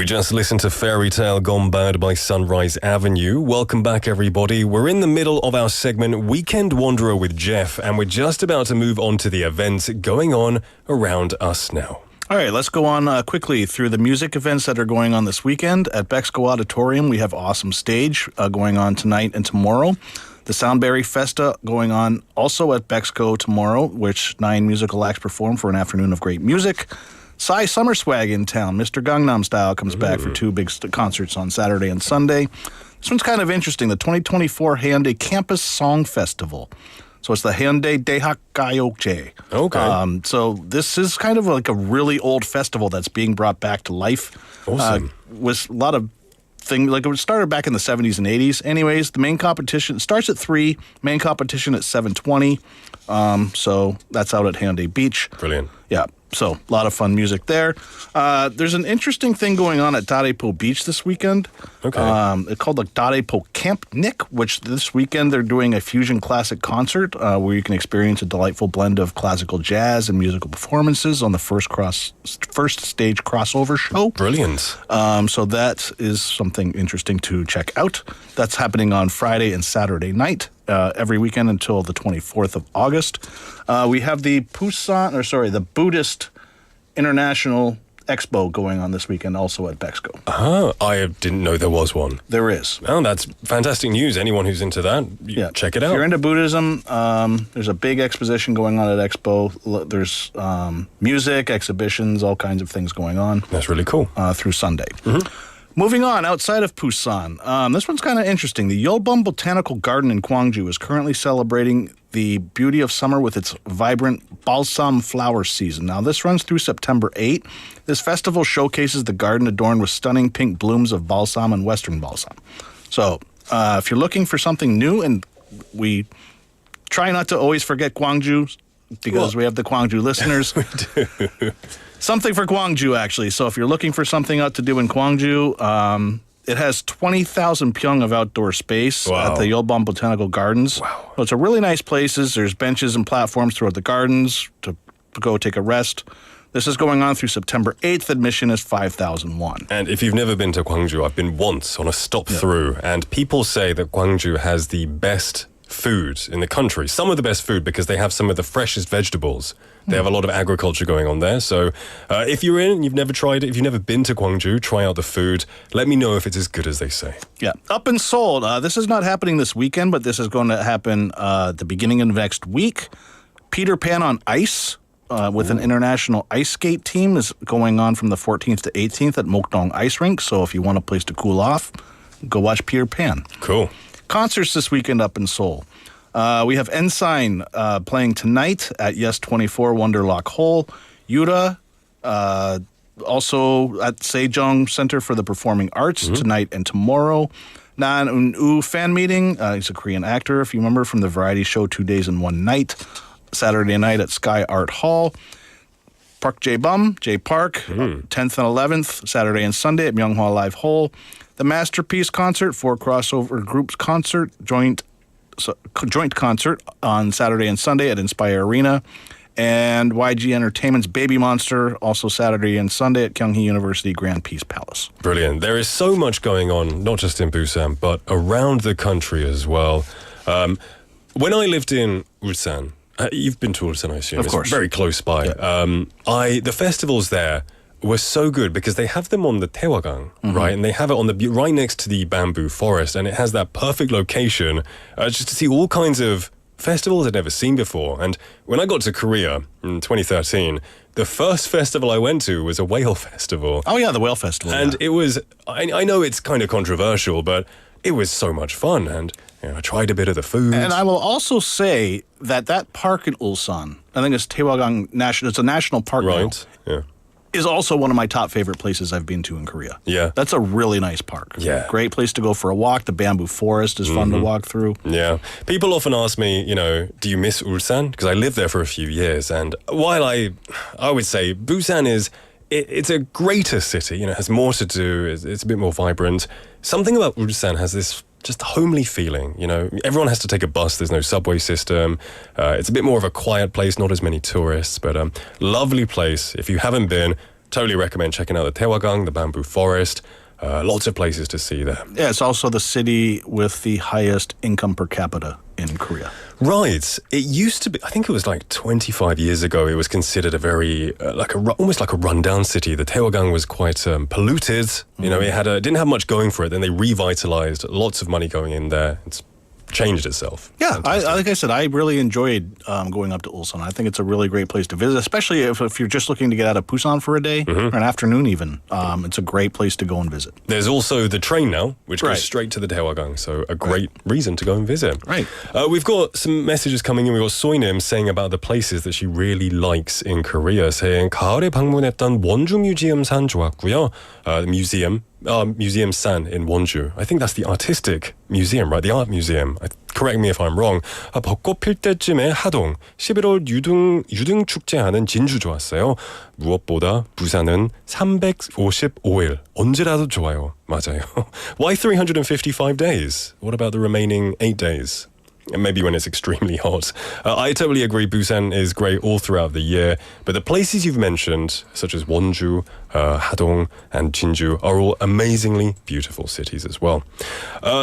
Speaker 5: just listened to Fairy Tale Gone Bad by Sunrise Avenue. Welcome back, everybody. We're in the middle of our segment Weekend Wanderer with Jeff, and we're just about to move on to the events going on around us now.
Speaker 7: All right, let's go on quickly through the music events that are going on this weekend. At Bexco Auditorium, we have Awesome Stage going on tonight and tomorrow. The Soundberry Festa going on also at Bexco tomorrow, which 9 musical acts perform for an afternoon of great music. Psy Summer Swag in town. Mr. Gangnam Style comes back for 2 big concerts on Saturday and Sunday. This one's kind of interesting. The 2024 Hyundai Campus Song Festival. So it's the Hyundai Daehak Gayeokje.
Speaker 5: Okay.
Speaker 7: So this is kind of like a really old festival that's being brought back to life.
Speaker 5: Awesome.
Speaker 7: With a lot of things, like it started back in the 70s and 80s. Anyways, the main competition starts at 3, main competition at 7:20. So that's out at Hyundai Beach.
Speaker 5: Brilliant.
Speaker 7: Yeah. So a lot of fun music there. There's an interesting thing going on at Darepo Beach this weekend.
Speaker 5: Okay.
Speaker 7: It's called the Darepo Camp Nick, which this weekend they're doing a fusion classic concert where you can experience a delightful blend of classical jazz and musical performances on the first stage crossover show.
Speaker 5: Brilliant.
Speaker 7: So that is something interesting to check out. That's happening on Friday and Saturday night. Every weekend until the 24th of August. We have the the Buddhist International Expo going on this weekend also at Bexco.
Speaker 5: I didn't know there was one.
Speaker 7: There is.
Speaker 5: Oh, that's fantastic news. Anyone who's into that, check it out.
Speaker 7: If you're into Buddhism, there's a big exposition going on at Expo. There's music, exhibitions, all kinds of things going on.
Speaker 5: That's really cool.
Speaker 7: Through Sunday. Moving on, outside of Busan, this one's kind of interesting. The Yeolbum Botanical Garden in Gwangju is currently celebrating the beauty of summer with its vibrant balsam flower season. Now, this runs through September 8. This festival showcases the garden adorned with stunning pink blooms of balsam and western balsam. So, if you're looking for something new, and we try not to always forget Gwangju, because we have the Gwangju listeners.
Speaker 5: We do.
Speaker 7: Something for Gwangju, actually. So if you're looking for something out to do in Gwangju, it has 20,000 pyong of outdoor space at the Yeolbum Botanical Gardens.
Speaker 5: Wow.
Speaker 7: So it's a really nice places. There's benches and platforms throughout the gardens to go take a rest. This is going on through September 8th. Admission is 5,000 won.
Speaker 5: And if you've never been to Gwangju, I've been once on a stop through, and people say that Gwangju has the best food in the country. Some of the best food because they have some of the freshest vegetables. They have a lot of agriculture going on there. So if you're in and you've never tried it, if you've never been to Gwangju, try out the food. Let me know if it's as good as they say.
Speaker 7: Yeah. Up in Seoul, this is not happening this weekend, but this is going to happen at the beginning of next week. Peter Pan on Ice with an international ice skate team is going on from the 14th to 18th at Mokdong Ice Rink. So if you want a place to cool off, go watch Peter Pan.
Speaker 5: Cool. Concerts
Speaker 7: this weekend up in Seoul. We have Ensign playing tonight at Yes 24 Wonderlock Hall. Yura also at Sejong Center for the Performing Arts tonight and tomorrow. Nan Un-woo fan meeting. He's a Korean actor, if you remember, from the variety show 2 Days and One Night. Saturday night at Sky Art Hall. Park Jae-bum, J Park, 10th and 11th, Saturday and Sunday at Myeonghwa Live Hall. The Masterpiece Concert, 4 crossover groups concert, joint concert on Saturday and Sunday at Inspire Arena. And YG Entertainment's Baby Monster, also Saturday and Sunday at Kyunghee University Grand Peace Palace.
Speaker 5: Brilliant. There is so much going on, not just in Busan, but around the country as well. When I lived in Ulsan, you've been to Ulsan, I assume.
Speaker 7: Of course.
Speaker 5: It's very close by.
Speaker 7: Yeah.
Speaker 5: The festivals there were so good because they have them on the Taewagang, right? And they have it on the right next to the bamboo forest, and it has that perfect location just to see all kinds of festivals I'd never seen before. And when I got to Korea in 2013, the first festival I went to was a whale festival.
Speaker 7: Oh yeah, the whale festival.
Speaker 5: And it was, I know it's kind of controversial, but it was so much fun. And I tried a bit of the food.
Speaker 7: And I will also say that park in Ulsan, I think it's Taewagang National, it's a national park now.
Speaker 5: Right, yeah.
Speaker 7: Is also one of my top favorite places I've been to in Korea.
Speaker 5: Yeah.
Speaker 7: That's a really nice park.
Speaker 5: Yeah.
Speaker 7: Great place to go for a walk. The bamboo forest is fun to walk through.
Speaker 5: Yeah. People often ask me, do you miss Ulsan? Because I lived there for a few years. And while I would say Busan it's a greater city, it has more to do, it's a bit more vibrant. Something about Ulsan has this just homely feeling, Everyone has to take a bus, there's no subway system. It's a bit more of a quiet place, not as many tourists, but lovely place. If you haven't been, totally recommend checking out the Taewagang, the bamboo forest. Lots of places to see there.
Speaker 7: Yeah, it's also the city with the highest income per capita in Korea.
Speaker 5: Right. It used to be, I think it was like 25 years ago, it was considered a very, almost like a rundown city. The Taewagang was quite polluted. You know, it didn't have much going for it. Then they revitalized, lots of money going in there. It's changed itself.
Speaker 7: Yeah, like I said, I really enjoyed going up to Ulsan. I think it's a really great place to visit, especially if you're just looking to get out of Busan for a day or an afternoon even. It's a great place to go and visit.
Speaker 5: There's also the train now, which
Speaker 7: Right.
Speaker 5: goes straight to the Daewagang, so a great reason to go and visit.
Speaker 7: Right.
Speaker 5: We've got some messages coming in. We've got Soinim saying about the places that she really likes in Korea, saying 가을에 방문했던 원주 뮤지엄산 좋았고요. Museum San in Wonju. I think that's the artistic museum, right? The art museum. Correct me if I'm wrong. 벚꽃 필 때쯤에 하동, 11월 유등 축제하는 진주 좋았어요. 무엇보다 부산은 355일. 언제라도 좋아요. 맞아요. Why 355 days? What about the remaining 8 days? And maybe when it's extremely hot. I totally agree, Busan is great all throughout the year, but the places you've mentioned, such as Wonju, Hadong, and Jinju, are all amazingly beautiful cities as well.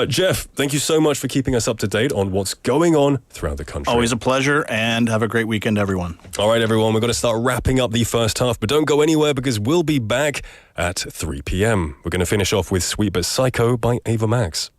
Speaker 5: Jeff, thank you so much for keeping us up to date on what's going on throughout the country.
Speaker 7: Always a pleasure, and have a great weekend, everyone.
Speaker 5: All right, everyone, we're going to start wrapping up the first half, but don't go anywhere because we'll be back at 3 p.m. We're going to finish off with Sweet But Psycho by Ava Max.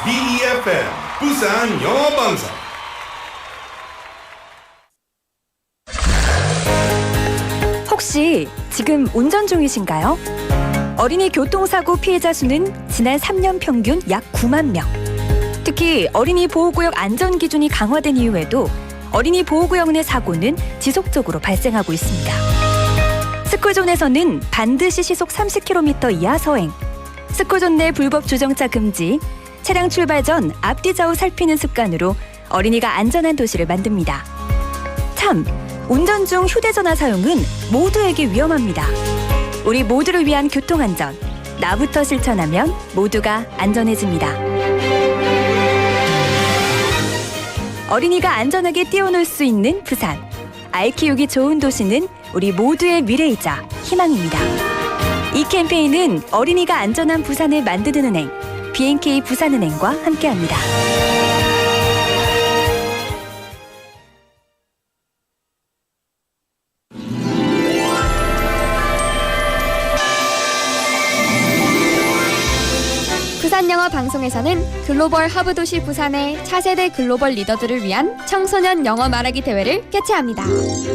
Speaker 4: BEFM 부산영어방송.
Speaker 8: 혹시 지금 운전 중이신가요? 어린이 교통사고 피해자 수는 지난 3년 평균 약 9만 명. 특히 어린이 보호구역 안전 기준이 강화된 이후에도 어린이 보호구역 내 사고는 지속적으로 발생하고 있습니다. 스쿨존에서는 반드시 시속 30km 이하 서행, 스쿨존 내 불법 주정차 금지, 차량 출발 전 앞뒤 좌우 살피는 습관으로 어린이가 안전한 도시를 만듭니다. 참, 운전 중 휴대전화 사용은 모두에게 위험합니다. 우리 모두를 위한 교통안전, 나부터 실천하면 모두가 안전해집니다. 어린이가 안전하게 뛰어놀 수 있는 부산. 아이 키우기 좋은 도시는 우리 모두의 미래이자 희망입니다. 이 캠페인은 어린이가 안전한 부산을 만드는 은행, B&K 부산은행과 함께합니다.
Speaker 9: 부산영어 방송에서는 글로벌 허브 도시 부산의 차세대 글로벌 리더들을 위한 청소년 영어 말하기 대회를 개최합니다.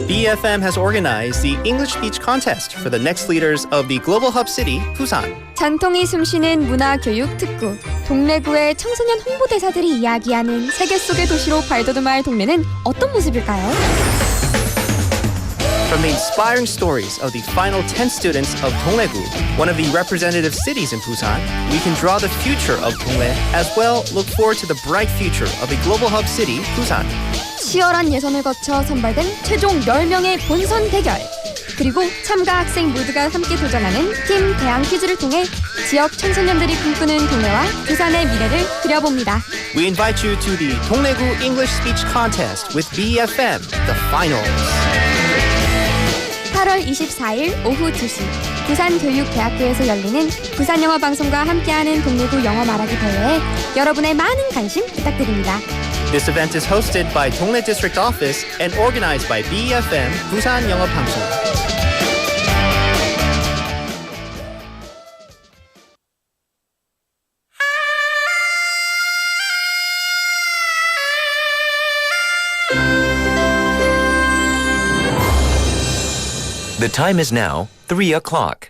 Speaker 6: BFM has organized the English Speech Contest for the next leaders of the global hub city, Busan.
Speaker 9: 전통이 숨쉬는 문화교육 특구, 동래구의 청소년 홍보대사들이 이야기하는 세계 속의 도시로 발돋움할 동네는 어떤 모습일까요?
Speaker 6: From the inspiring stories of the final 10 students of Dongdaegu, one of the representative cities in Busan, we can draw the future of Dongdae as well look forward to the bright future of a global hub city, Busan.
Speaker 9: 치열한 예선을 거쳐 선발된 최종 10명의 본선 대결. 그리고 참가 학생 모두가 함께 도전하는 팀 대항 퀴즈를 통해 지역 청소년들이 꿈꾸는 동네와 부산의 미래를 그려봅니다.
Speaker 6: We invite you to the Dongdaegu English Speech Contest with BFM, the finals.
Speaker 9: 8월 24일 오후 2시 부산교육대학교에서 열리는 부산영어방송과 함께하는 동래구 영어 말하기 대회에 여러분의 많은 관심 부탁드립니다.
Speaker 6: This event is hosted by Dongdae District Office and organized by BFM, 부산영어방송.
Speaker 10: The time is now 3 o'clock.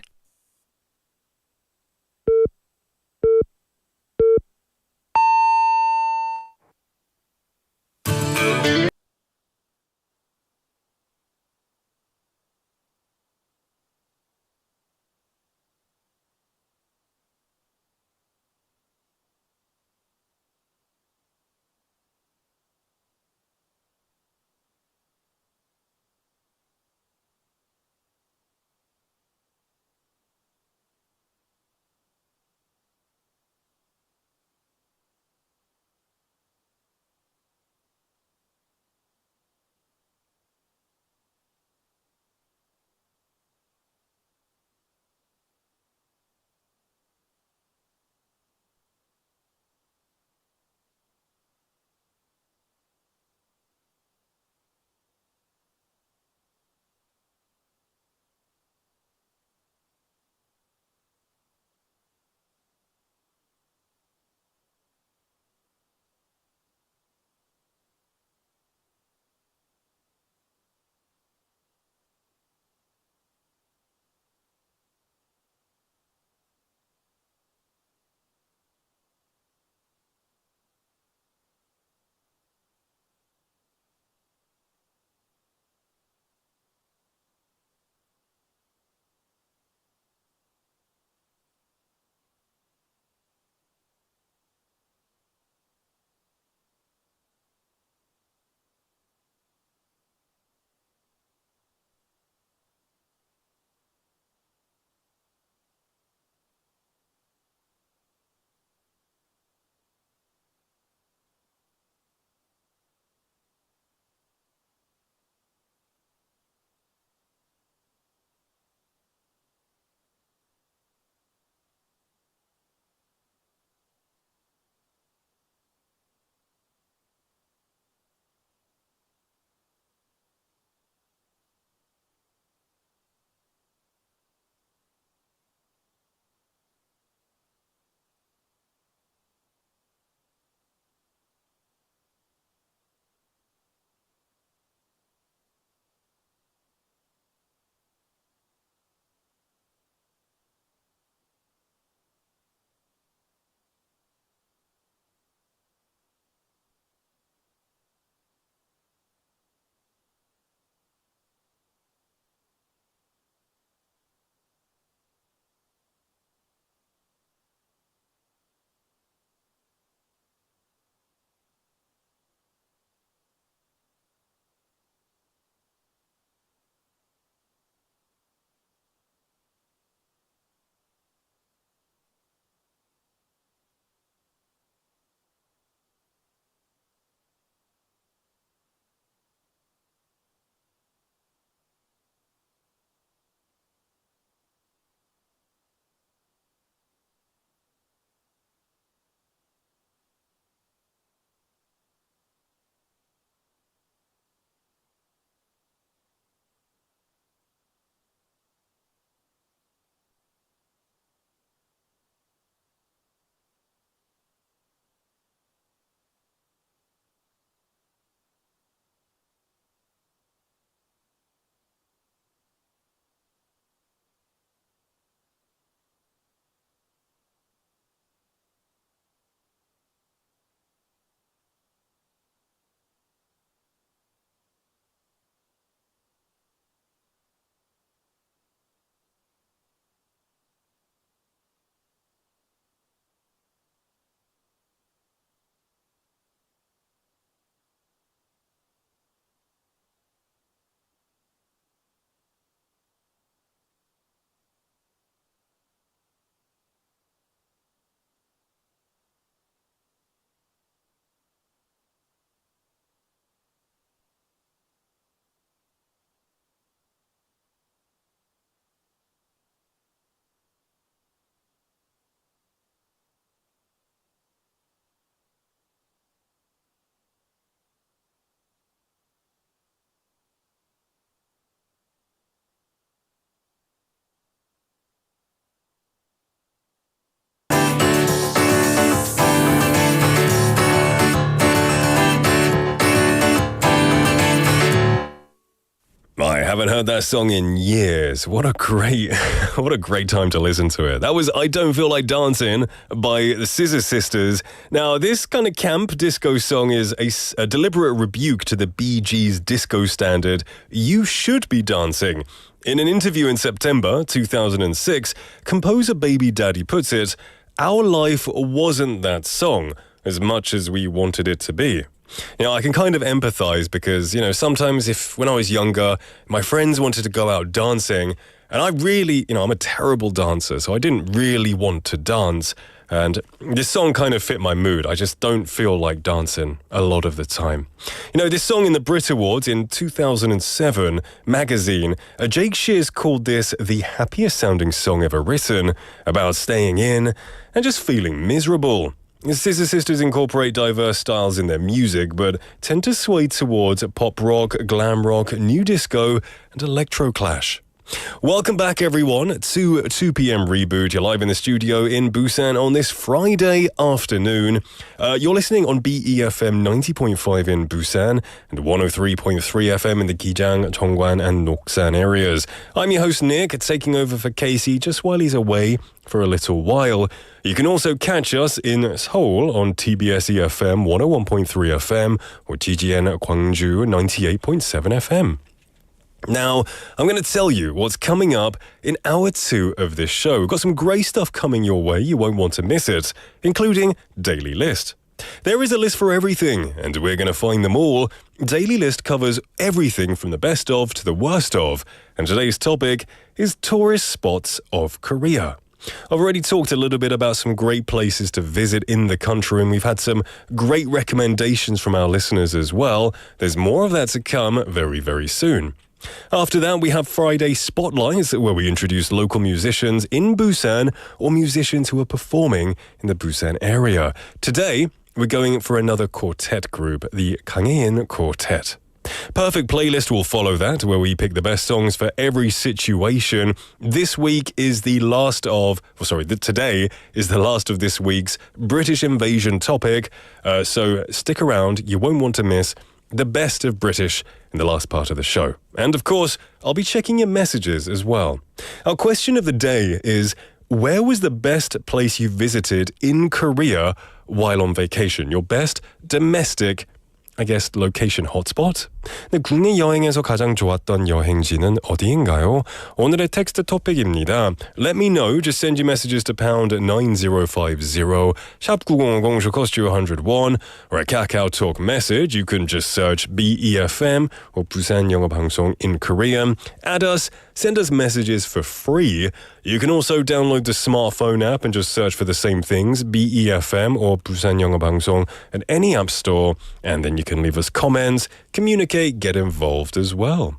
Speaker 5: Haven't heard that song in years. What a great time to listen to it. That was I Don't Feel Like Dancing by the Scissor Sisters. Now, this kind of camp disco song is a deliberate rebuke to the Bee Gees disco standard, "You should be dancing." In an interview in September 2006, composer Baby Daddy puts it, "Our life wasn't that song as much as we wanted it to be." I can kind of empathize because, sometimes when I was younger, my friends wanted to go out dancing, and I really, I'm a terrible dancer, so I didn't really want to dance. And this song kind of fit my mood. I just don't feel like dancing a lot of the time. This song in the Brit Awards in 2007 magazine, Jake Shears called this the happiest sounding song ever written, about staying in and just feeling miserable. Scissor Sisters incorporate diverse styles in their music, but tend to sway towards pop rock, glam rock, new disco, and electro clash. Welcome back, everyone, to 2 p.m. Reboot. You're live in the studio in Busan on this Friday afternoon. You're listening on BEFM 90.5 in Busan and 103.3 FM in the Gijang, Cheongwan, and Noksan areas. I'm your host, Nick, taking over for Casey just while he's away for a little while. You can also catch us in Seoul on TBS EFM 101.3 FM or TGN Gwangju 98.7 FM. Now, I'm going to tell you what's coming up in hour 2 of this show. We've got some great stuff coming your way. You won't want to miss it, including Daily List. There is a list for everything, and we're going to find them all. Daily List covers everything from the best of to the worst of, and today's topic is tourist spots of Korea. I've already talked a little bit about some great places to visit in the country, and we've had some great recommendations from our listeners as well. There's more of that to come very, very soon. After that, we have Friday Spotlights, where we introduce local musicians in Busan or musicians who are performing in the Busan area. Today, we're going for another quartet group, the Kangin Quartet. Perfect Playlist will follow that, where we pick the best songs for every situation. Today is the last of this week's British invasion topic, so stick around, you won't want to miss the best of British in the last part of the show. And of course, I'll be checking your messages as well. Our question of the day is, where was the best place you visited in Korea while on vacation? Your best domestic, location hotspot? 네, 국내 여행에서 가장 좋았던 여행지는 어디인가요? 오늘의 텍스트 토픽입니다. Let me know. Just send your messages to pound 9050. 샵 9050 should cost you 101. Or a Kakao Talk message. You can just search BEFM or 부산영어방송 in Korean. Add us. Send us messages for free. You can also download the smartphone app and just search for the same things, BEFM or 부산영어방송 at any app store. And then you can leave us comments, communicate, get involved as well.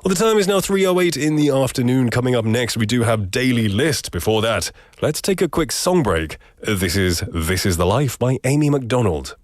Speaker 5: Well, the time is now 3:08 in the afternoon. Coming up next, we do have Daily List. Before that, let's take a quick song break. This is the Life by Amy MacDonald.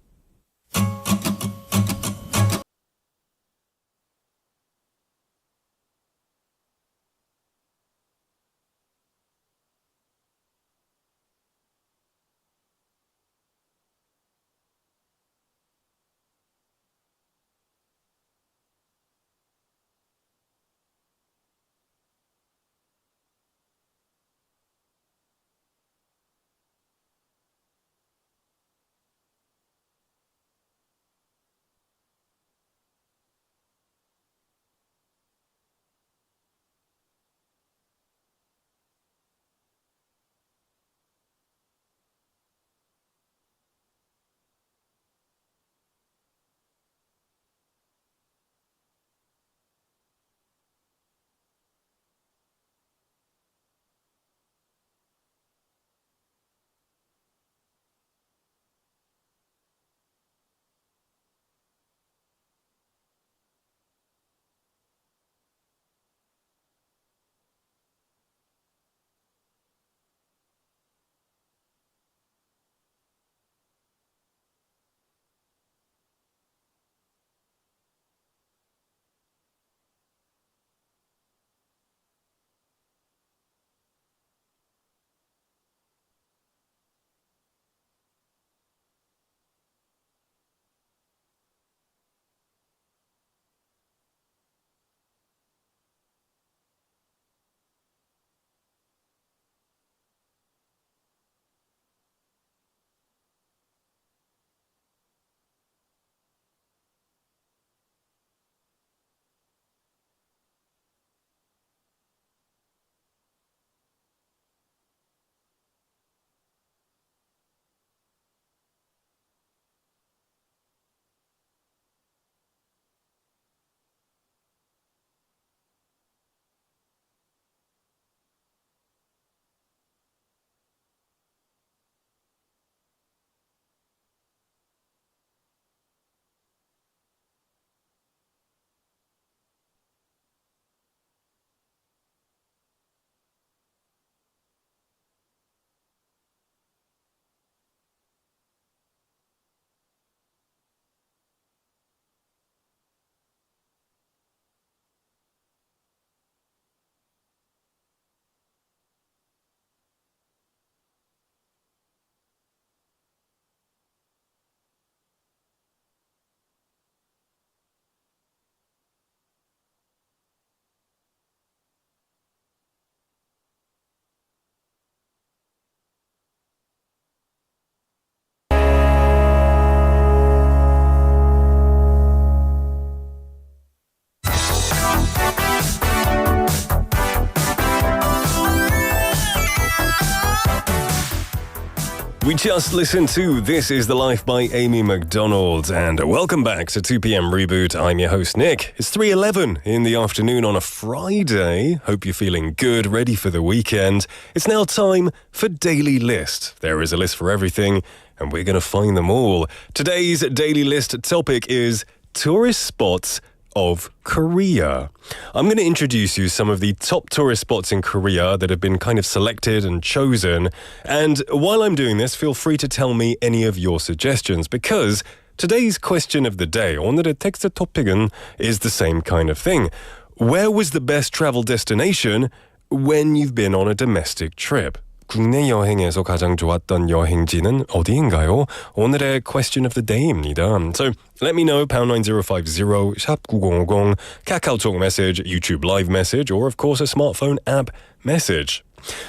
Speaker 5: We just listened to This Is the Life by Amy McDonald, and welcome back to 2 p.m. Reboot. I'm your host, Nick. It's 3:11 in the afternoon on a Friday. Hope you're feeling good, ready for the weekend. It's now time for Daily List. There is a list for everything, and we're going to find them all. Today's Daily List topic is tourist spots of Korea. I'm going to introduce you some of the top tourist spots in Korea that have been kind of selected and chosen. And while I'm doing this, feel free to tell me any of your suggestions, because today's question of the day, 오늘의 텍스트 토픽은, is the same kind of thing. Where was the best travel destination when you've been on a domestic trip? 국내 여행에서 가장 좋았던 여행지는 어디인가요? 오늘의 question of the day입니다. So let me know, #9050, 샵9050, KakaoTalk message, YouTube live message, or of course a smartphone app message.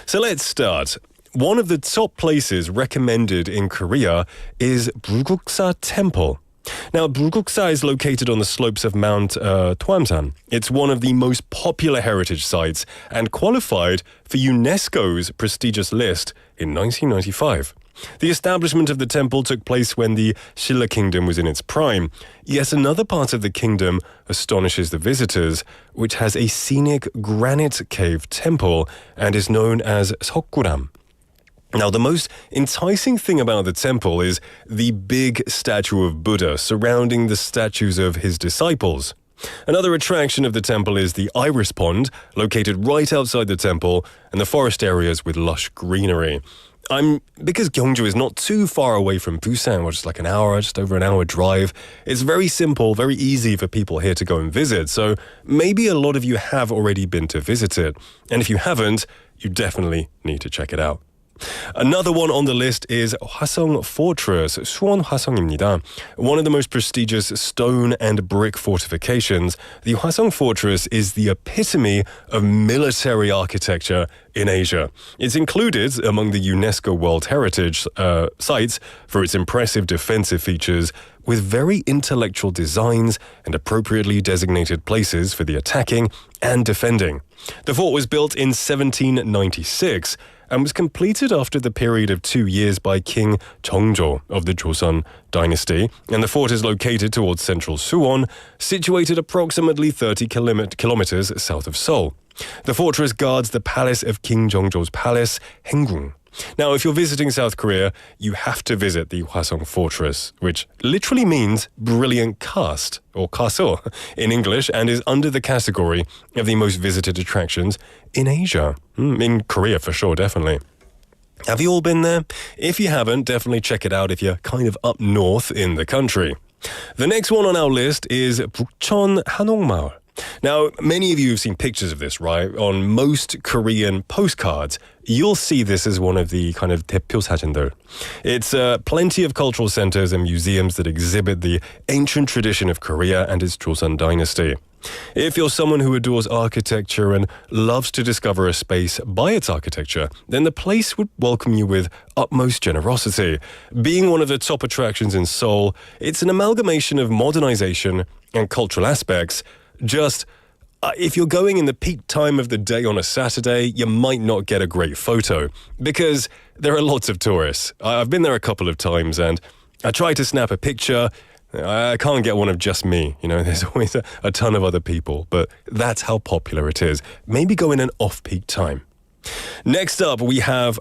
Speaker 5: So let's start. One of the top places recommended in Korea is Bulguksa Temple. Now, Bulguksa is located on the slopes of Mount Twamsan. It's one of the most popular heritage sites and qualified for UNESCO's prestigious list in 1995. The establishment of the temple took place when the Shilla Kingdom was in its prime. Yet another part of the kingdom astonishes the visitors, which has a scenic granite cave temple and is known as Seokguram. Now, the most enticing thing about the temple is the big statue of Buddha surrounding the statues of his disciples. Another attraction of the temple is the iris pond, located right outside the temple, and the forest areas with lush greenery. Because Gyeongju is not too far away from Busan, which is like just over an hour drive, it's very simple, very easy for people here to go and visit. So maybe a lot of you have already been to visit it. And if you haven't, you definitely need to check it out. Another one on the list is Hwasong Fortress, 수원 화성입니다. One of the most prestigious stone and brick fortifications, the Hwasong Fortress is the epitome of military architecture in Asia. It's included among the UNESCO World Heritage sites for its impressive defensive features, with very intellectual designs and appropriately designated places for the attacking and defending. The fort was built in 1796 and was completed after the period of 2 years by King Jeongjo of the Joseon dynasty, and the fort is located towards central Suwon, situated approximately 30 kilometers south of Seoul. The fortress guards the palace of King Jeongjo's palace, Haengung. Now, if you're visiting South Korea, you have to visit the Hwasong Fortress, which literally means brilliant cast, or castle in English, and is under the category of the most visited attractions in Asia. In Korea, for sure, definitely. Have you all been there? If you haven't, definitely check it out if you're kind of up north in the country. The next one on our list is Bukchon Hanokmaul. Now, many of you have seen pictures of this, right? On most Korean postcards, you'll see this as one of the kind of 대표 사진들. It's plenty of cultural centers and museums that exhibit the ancient tradition of Korea and its Joseon dynasty. If you're someone who adores architecture and loves to discover a space by its architecture, then the place would welcome you with utmost generosity. Being one of the top attractions in Seoul, it's an amalgamation of modernization and cultural aspects. Just, if you're going in the peak time of the day on a Saturday, you might not get a great photo because there are lots of tourists. I've been there a couple of times and I try to snap a picture. I can't get one of just me. There's always a ton of other people, but that's how popular it is. Maybe go in an off-peak time. Next up, we have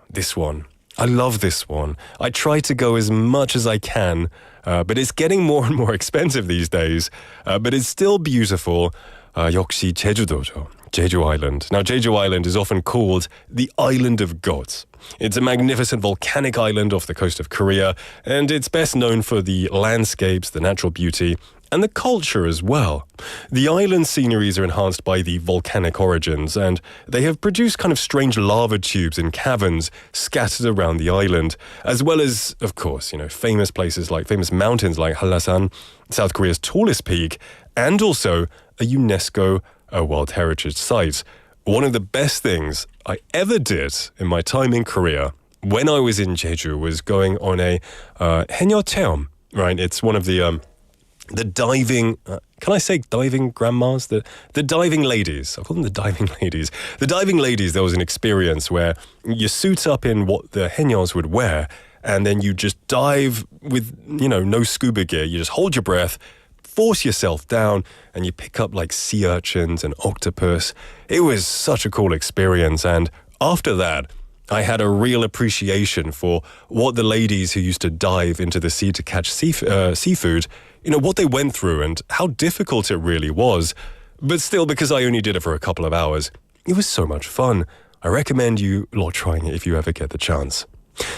Speaker 5: this one. I love this one. I try to go as much as I can, but it's getting more and more expensive these days. But it's still beautiful. 역시 제주도죠. Jeju Island. Now, Jeju Island is often called the Island of Gods. It's a magnificent volcanic island off the coast of Korea, and it's best known for the landscapes, the natural beauty, and the culture as well. The island sceneries are enhanced by the volcanic origins, and they have produced kind of strange lava tubes in caverns scattered around the island, as well as, of course, famous mountains like Hallasan, South Korea's tallest peak, and also a UNESCO World Heritage Site. One of the best things I ever did in my time in Korea when I was in Jeju was going on a 해녀 체험, right? It's one of the diving, can I say diving grandmas? The diving ladies. I call them the diving ladies. The diving ladies, there was an experience where you suit up in what the haenyos would wear and then you just dive with, no scuba gear. You just hold your breath, force yourself down, and you pick up like sea urchins and octopus. It was such a cool experience, and after that, I had a real appreciation for what the ladies who used to dive into the sea to catch seafood, what they went through and how difficult it really was. But still, because I only did it for a couple of hours, it was so much fun. I recommend you lot trying it if you ever get the chance.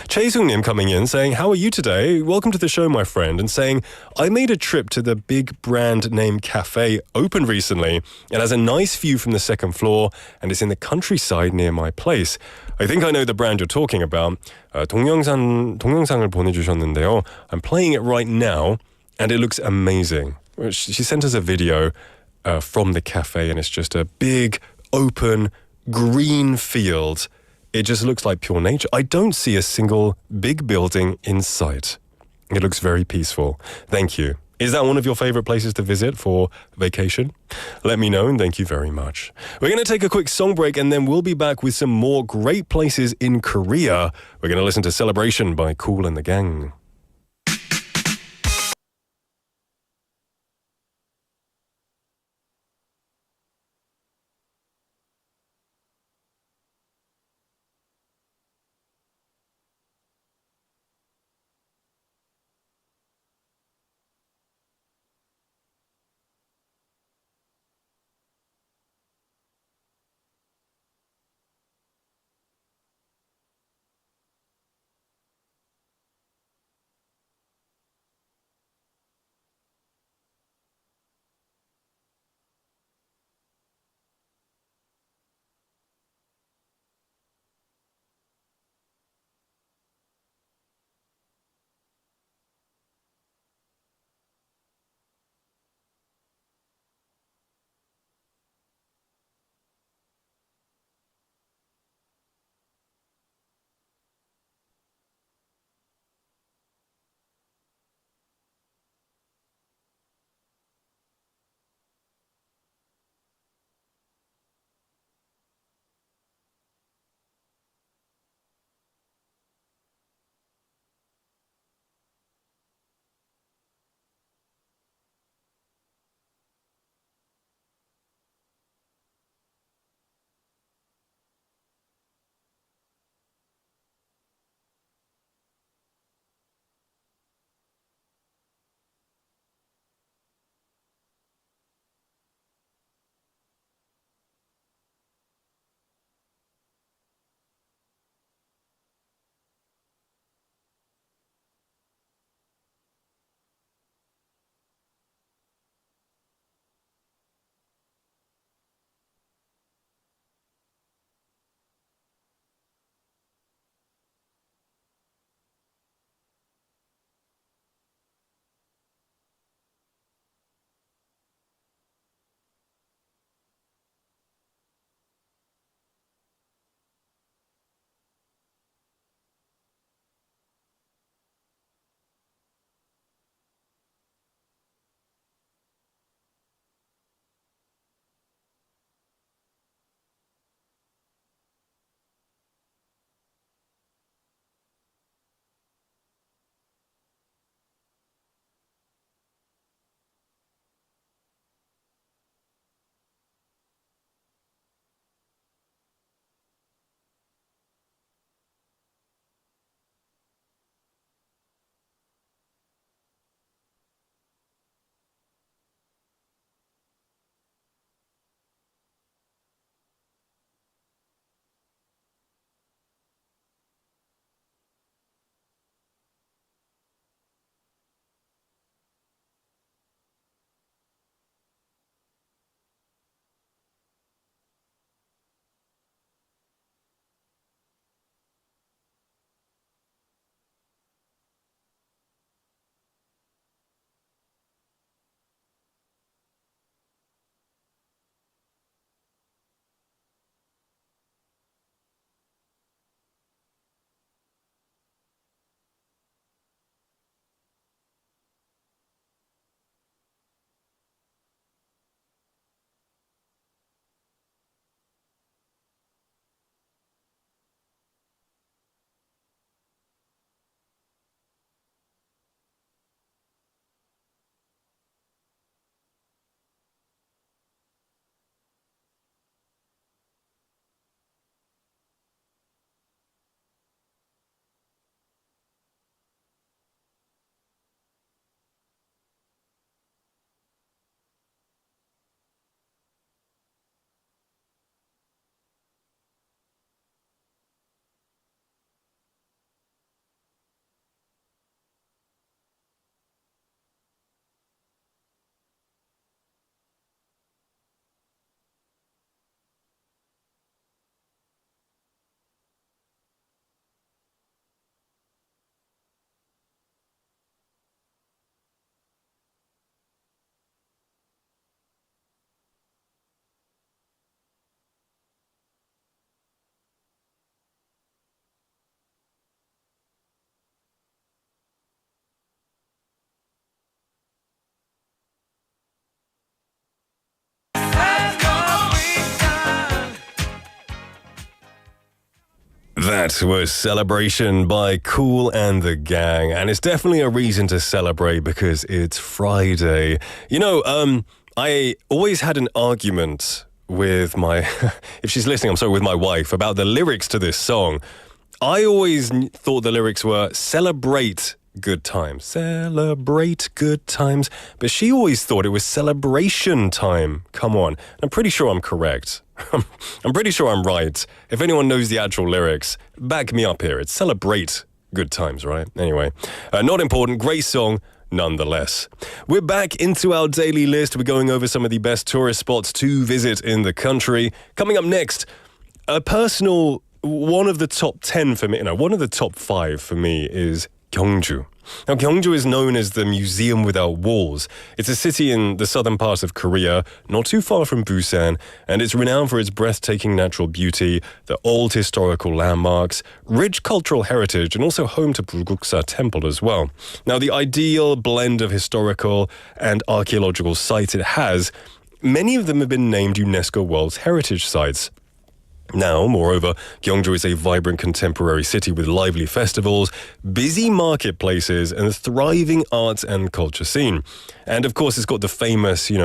Speaker 5: Chae Sung-nim coming in saying, how are you today? Welcome to the show, my friend. And saying, I made a trip to the big brand name cafe opened recently. It has a nice view from the second floor and it's in the countryside near my place. I think I know the brand you're talking about. 동영상을 보내주셨는데요. I'm playing it right now and it looks amazing. She sent us a video from the cafe and it's just a big, open, green field. It just looks like pure nature. I don't see a single big building in sight. It looks very peaceful. Thank you. Is that one of your favorite places to visit for vacation? Let me know and thank you very much. We're going to take a quick song break and then we'll be back with some more great places in Korea. We're going to listen to Celebration by Kool and the Gang. That was Celebration by Kool and the Gang, and it's definitely a reason to celebrate because it's Friday. You know, I always had an argument with my, if she's listening, I'm sorry, with my wife about the lyrics to this song. I always thought the lyrics were celebrate good times, celebrate good times, but she always thought it was celebration time. Come on. I'm pretty sure I'm correct. I'm pretty sure I'm right. If anyone knows the actual lyrics, back me up here. It's celebrate good times, right? Anyway, not important. Great song nonetheless. We're back into our daily list. We're going over some of the best tourist spots to visit in the country. Coming up next, a personal one of the top 10 for me, one of the top 5 for me is Gyeongju. Now, Gyeongju is known as the Museum Without Walls. It's a city in the southern part of Korea, not too far from Busan, and it's renowned for its breathtaking natural beauty, the old historical landmarks, rich cultural heritage, and also home to Bulguksa Temple as well. Now, the ideal blend of historical and archaeological sites it has, many of them have been named UNESCO World Heritage Sites. Now, moreover, Gyeongju is a vibrant contemporary city with lively festivals, busy marketplaces, and a thriving arts and culture scene. And of course, it's got the famous, is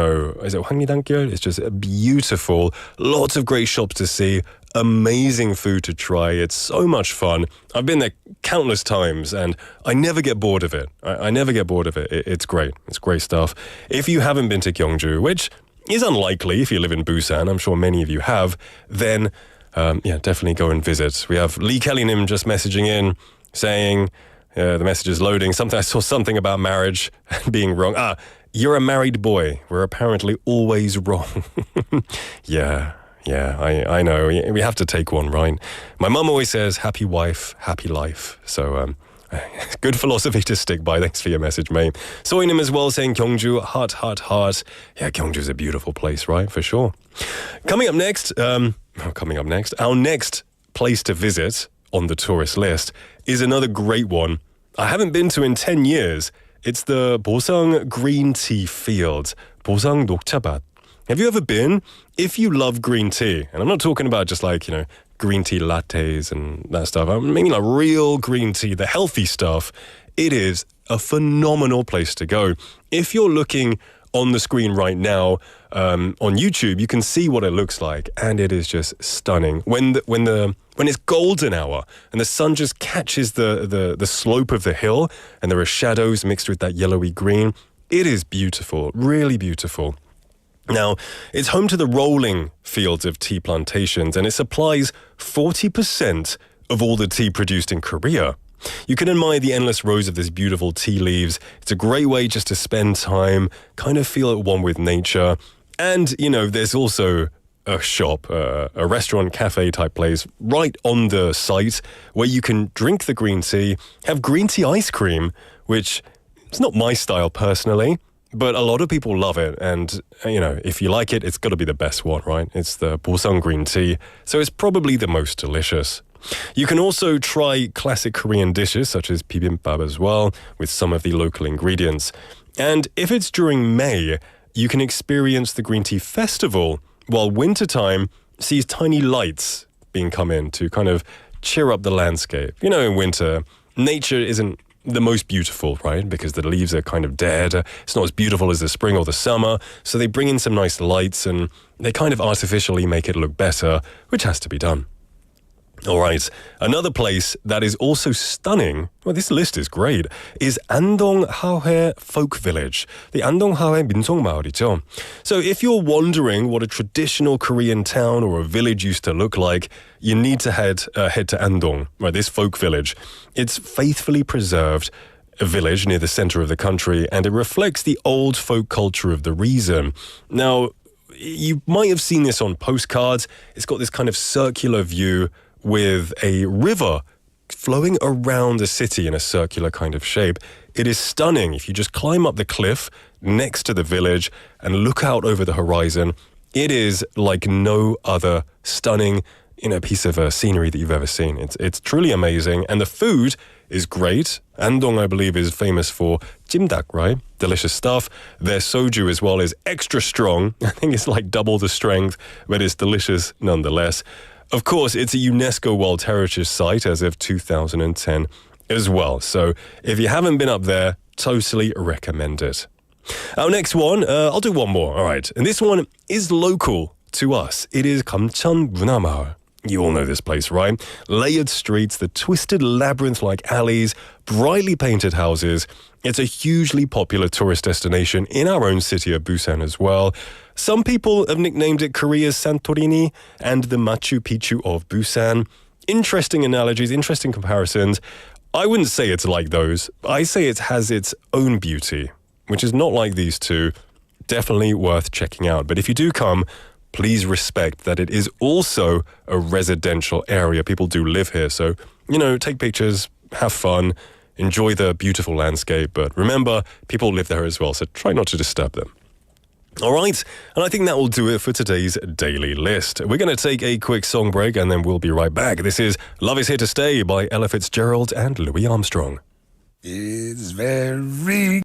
Speaker 5: it Hwangnidankyeol? It's just beautiful, lots of great shops to see, amazing food to try. It's so much fun. I've been there countless times, and I never get bored of it. I never get bored of it. It's great. It's great stuff. If you haven't been to Gyeongju, which is unlikely if you live in Busan, I'm sure many of you have, then definitely go and visit. We have Lee Kelly-nim just messaging in saying, the message is loading. I saw something about marriage being wrong. You're a married boy. We're apparently always wrong. Yeah, I know. We have to take one, right? My mum always says, happy wife, happy life. So, good philosophy to stick by. Thanks for your message, mate. Soinim as well saying Gyeongju, heart. Yeah, Gyeongju's a beautiful place, right? For sure. Coming up next, our next place to visit on the tourist list is another great one I haven't been to in 10 years. It's the Busan Green Tea Fields, Busan Nokchabat. Have you ever been? If you love green tea, and I'm not talking about just green tea lattes and that stuff. I mean like real green tea, the healthy stuff. It is a phenomenal place to go. If you're looking on the screen right now on YouTube, you can see what it looks like, and it is just stunning. When it's golden hour and the sun just catches the slope of the hill, and there are shadows mixed with that yellowy green, it is beautiful, really beautiful. Now, it's home to the rolling fields of tea plantations, and it supplies 40% of all the tea produced in Korea. You can admire the endless rows of this beautiful tea leaves. It's a great way just to spend time, kind of feel at one with nature. And, there's also a shop, a restaurant, cafe type place right on the site where you can drink the green tea, have green tea ice cream, which is not my style personally, but a lot of people love it. And, if you like it, it's got to be the best one, right? It's the Busan green tea. So it's probably the most delicious. You can also try classic Korean dishes such as bibimbap as well, with some of the local ingredients. And if it's during May, you can experience the Green Tea Festival, while wintertime sees tiny lights being come in to kind of cheer up the landscape. In winter, nature isn't the most beautiful, right? Because the leaves are kind of dead. It's not as beautiful as the spring or the summer. So they bring in some nice lights and they kind of artificially make it look better, which has to be done. All right, another place that is also stunning, well, this list is great, is Andong Haohae Folk Village, the Andong Haohae 민속마을이죠. So if you're wondering what a traditional Korean town or a village used to look like, you need to head to Andong, right, this folk village. It's faithfully preserved a village near the center of the country, and it reflects the old folk culture of the region. Now, you might have seen this on postcards. It's got this kind of circular view with a river flowing around the city in a circular kind of shape. It is stunning. If you just climb up the cliff next to the village and look out over the horizon, it is like no other stunning piece of scenery that you've ever seen. It's truly amazing. And the food is great. Andong, I believe, is famous for jimdak, right? Delicious stuff. Their soju as well is extra strong. I think it's like double the strength, but it's delicious nonetheless. Of course, it's a UNESCO World Heritage Site as of 2010 as well. So if you haven't been up there, totally recommend it. Our next one, I'll do one more. All right. And this one is local to us. It is Gamcheon Munamaul. You all know this place, right? Layered streets, the twisted labyrinth-like alleys, brightly painted houses. It's a hugely popular tourist destination in our own city of Busan as well. Some people have nicknamed it Korea's Santorini and the Machu Picchu of Busan. Interesting analogies, interesting comparisons. I wouldn't say it's like those. I say it has its own beauty, which is not like these two. Definitely worth checking out. But if you do come, please respect that it is also a residential area. People do live here. So, take pictures, have fun, enjoy the beautiful landscape. But remember, people live there as well. So try not to disturb them. All right. And I think that will do it for today's Daily List. We're going to take a quick song break and then we'll be right back. This is Love Is Here to Stay by Ella Fitzgerald and Louis Armstrong.
Speaker 4: It's very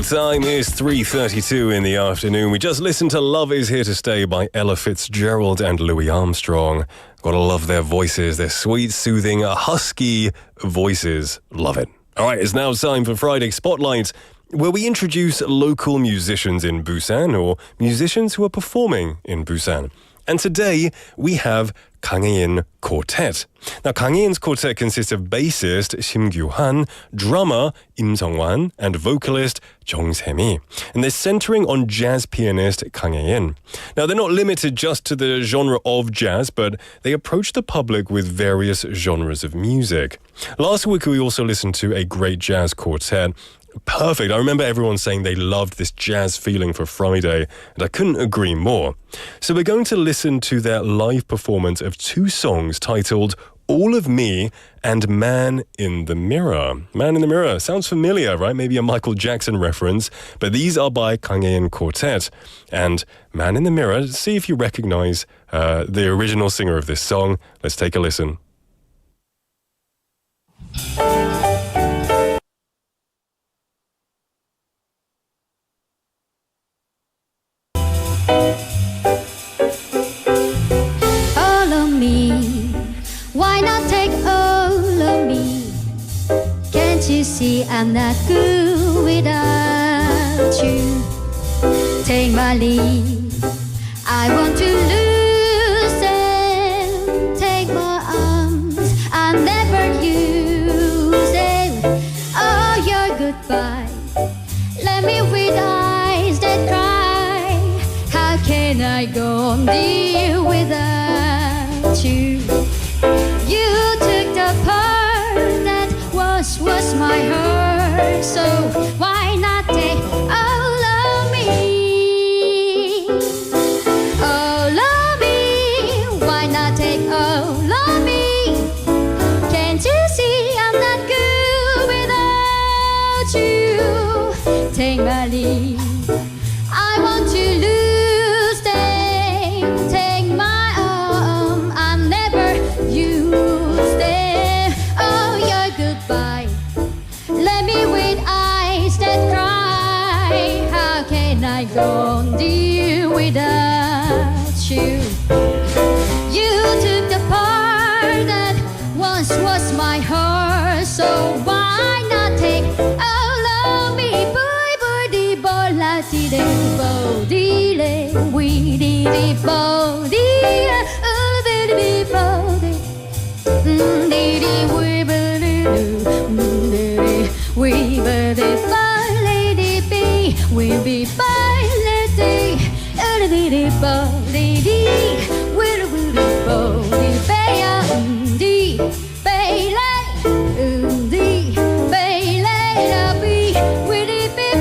Speaker 5: The time is 3:32 in the afternoon. We just listened to Love Is Here to Stay by Ella Fitzgerald and Louis Armstrong. Gotta love their voices, their sweet, soothing, husky voices. Love it. All right, it's now time for Friday Spotlight, where we introduce local musicians in Busan or musicians who are performing in Busan. And today we have Kang Hae-in Quartet. Now, Kang Hae-in's quartet consists of bassist Shim Gyu-han, drummer Im Sung-wan, and vocalist Jung Se-mi. And they're centering on jazz pianist Kang Hae-in. Now, they're not limited just to the genre of jazz, but they approach the public with various genres of music. Last week, we also listened to a great jazz quartet. Perfect. I remember everyone saying they loved this jazz feeling for Friday, and I couldn't agree more. So we're going to listen to their live performance of two songs titled All of Me and Man in the Mirror. Man in the Mirror. Sounds familiar, right? Maybe a Michael Jackson reference, but these are by Kang Hae-in Quartet. And Man in the Mirror, see if you recognize the original singer of this song. Let's take a listen.
Speaker 11: You see, I'm not good without you. Take my lead. I want to lose them. Take my arms. I'm never using. Oh, your goodbye. Let me with eyes that cry. How can I go on dear without you? You took the part that was my heart, so why not take all of me? All of me, why not take all of me? Can't you see I'm not good without you? Take my lead, I want to lose them. Take my arm, I'm never use them. Oh, your goodbye. Let me with eyes that cry. How can I go on dear without you? You took the part that once was my heart, so why not take all of me? Boy, boy, di bo la di de bo di le we di bo di di bo di di we we be by lady B, we be by lady, lady lady, we'll be bay, di, bay, di, bay, la be, we'll be by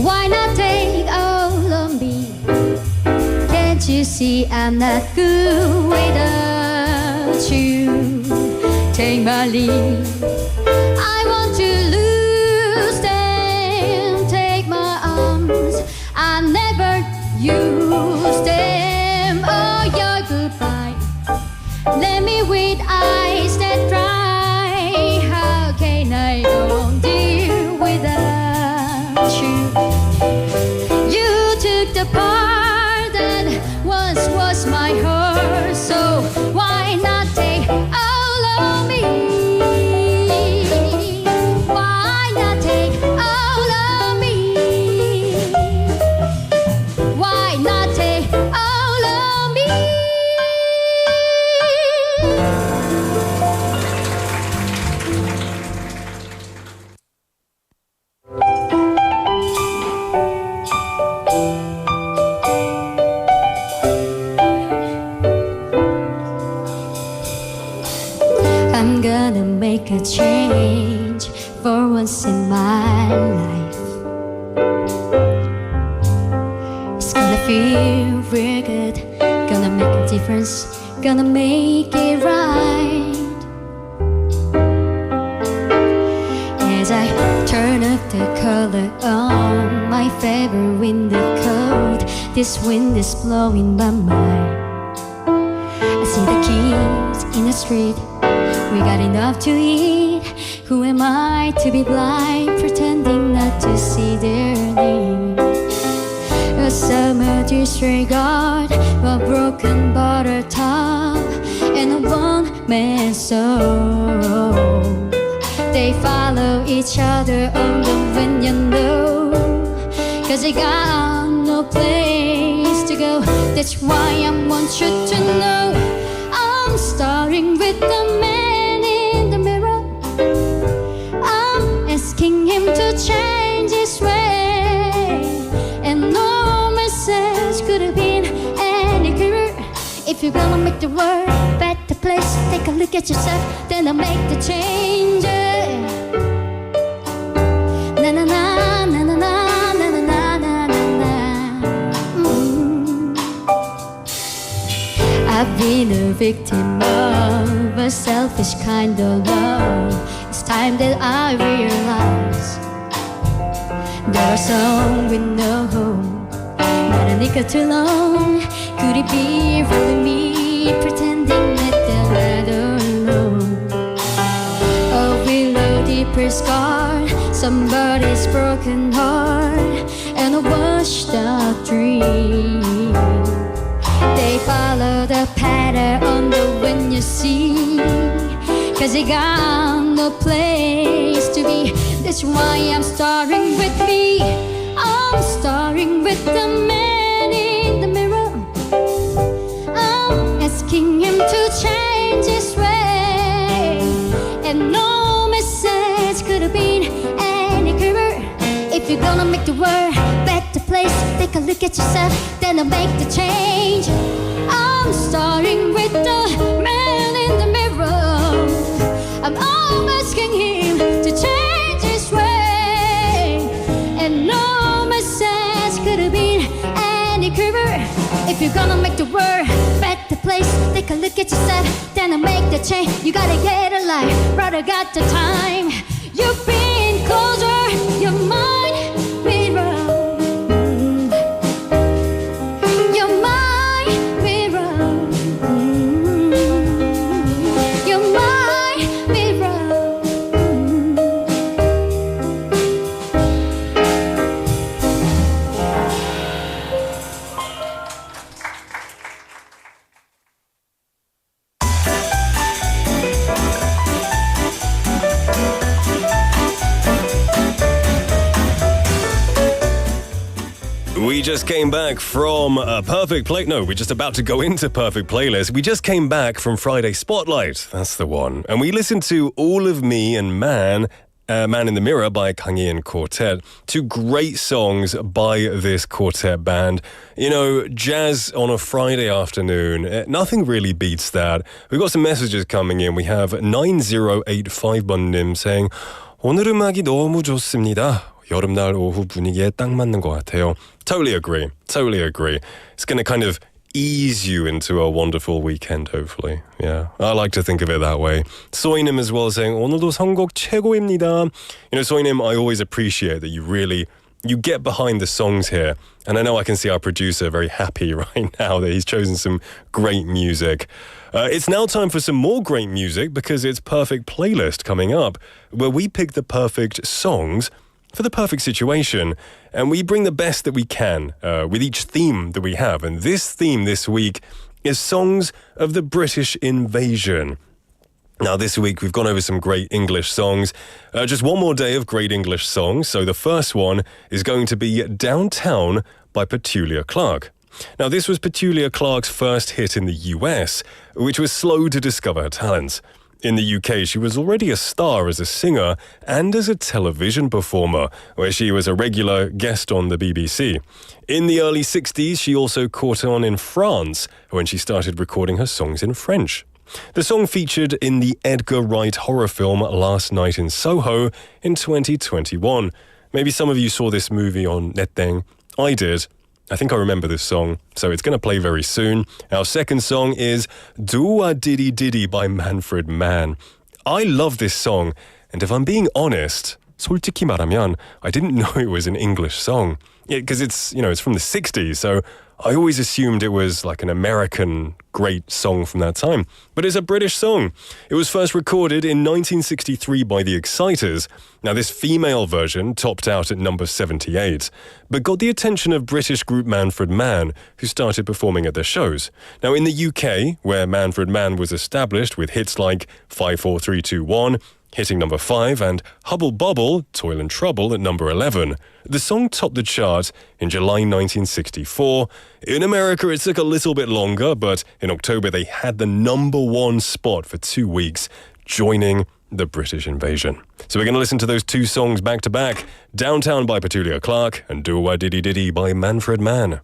Speaker 11: Why not take all of me? Can't you see I'm not good without you? Take my lead. I want to lose them. Take my arms. I never use them. Oh, your goodbye. Let me with eyes that dry. How can I go on, dear, without you? You took the part that once was my heart. So why not take all of me? Why not take all of me? Why not take all of me? I'm gonna make a change for once in my life. It's gonna feel real good. Gonna make a difference. Gonna make it right. As I turn up the color on my favorite window coat, this wind is blowing my mind. I see the kids in the street. We got enough to eat. Who am I to be blind, pretending not to see their need? A summer disregard, a broken bottle top, and a one-man soul. They follow each other on the wind, you know, 'cause they got no place to go. That's why I want you to know I'm starting with the man in the mirror. I'm asking him to change his way, and no message could have been any clearer. If you're gonna make the world a better place, take a look at yourself, then I'll make the change. Na na na na na na na na na na na. I've been a victim of a selfish kind of love. It's time that I realize there are some with no home, not a nickel too long. Could it be really me pretending that they're not alone? A willow deeper scar, somebody's broken heart, and a washed out dream. They follow the pattern on the wind, you see, 'cause they got no place to be. That's why I'm starting with me. I'm starting with the man in the mirror. I'm asking him to change his way, and no message could have been any clearer. If you're gonna make the world a better place, take a look at yourself, then I'll make the change. I'm starting with the man in the mirror. I'm asking him to change his way, and no message could have been any clearer. If you're gonna make the world a better place, take a look at yourself, then I'll make the change. You gotta get a life, brother, got the time. You've been closer, you're mine, mirror. You're my mirror. You're my mirror.
Speaker 5: We just came back from a Perfect Play. No, we're just about to go into Perfect Playlist. We just came back from Friday Spotlight. That's the one. And we listened to All of Me and Man in the Mirror by Kang Hee-in Quartet. Two great songs by this quartet band. You know, jazz on a Friday afternoon, nothing really beats that. We've got some messages coming in. We have 9085번님 saying, 오늘 음악이 너무 좋습니다. 여름날 오후 분위기에 딱 맞는 것 같아요. Totally agree. Totally agree. It's going to kind of ease you into a wonderful weekend, hopefully. Yeah, I like to think of it that way. 소희님 as well saying, 오늘도 선곡 최고입니다. You know, 소희님, I always appreciate that you get behind the songs here. And I know I can see our producer very happy right now that he's chosen some great music. It's now time for some more great music because it's Perfect Playlist coming up, where we pick the perfect songs for the perfect situation, and we bring the best that we can with each theme that we have. And this theme this week is songs of the British invasion. Now, this week we've gone over some great English songs. Just one more day of great English songs. So the first one is going to be Downtown by Petulia Clark. Now, this was Petulia Clark's first hit in the US, which was slow to discover her talents. In the UK, she was already a star as a singer and as a television performer, where she was a regular guest on the BBC. In the early 60s, she also caught on in France when she started recording her songs in French. The song featured in the Edgar Wright horror film Last Night in Soho in 2021. Maybe some of you saw this movie on Netdeng. I did. I think I remember this song, so it's going to play very soon. Our second song is Do-a Diddy Diddy by Manfred Mann. I love this song, and if I'm being honest, 솔직히 말하면, I didn't know it was an English song. Because it's from the 60s, so I always assumed it was like an American great song from that time. But it's a British song. It was first recorded in 1963 by the Exciters. Now, this female version topped out at number 78, but got the attention of British group Manfred Mann, who started performing at their shows. Now, in the UK, where Manfred Mann was established with hits like 54321, hitting number 5, and Hubble Bubble, Toil and Trouble at number 11. The song topped the chart in July 1964. In America, it took a little bit longer, but in October, they had the number 1 spot for 2 weeks, joining the British invasion. So we're going to listen to those two songs back to back, Downtown by Petulia Clark and Do-a Diddy Diddy by Manfred Mann.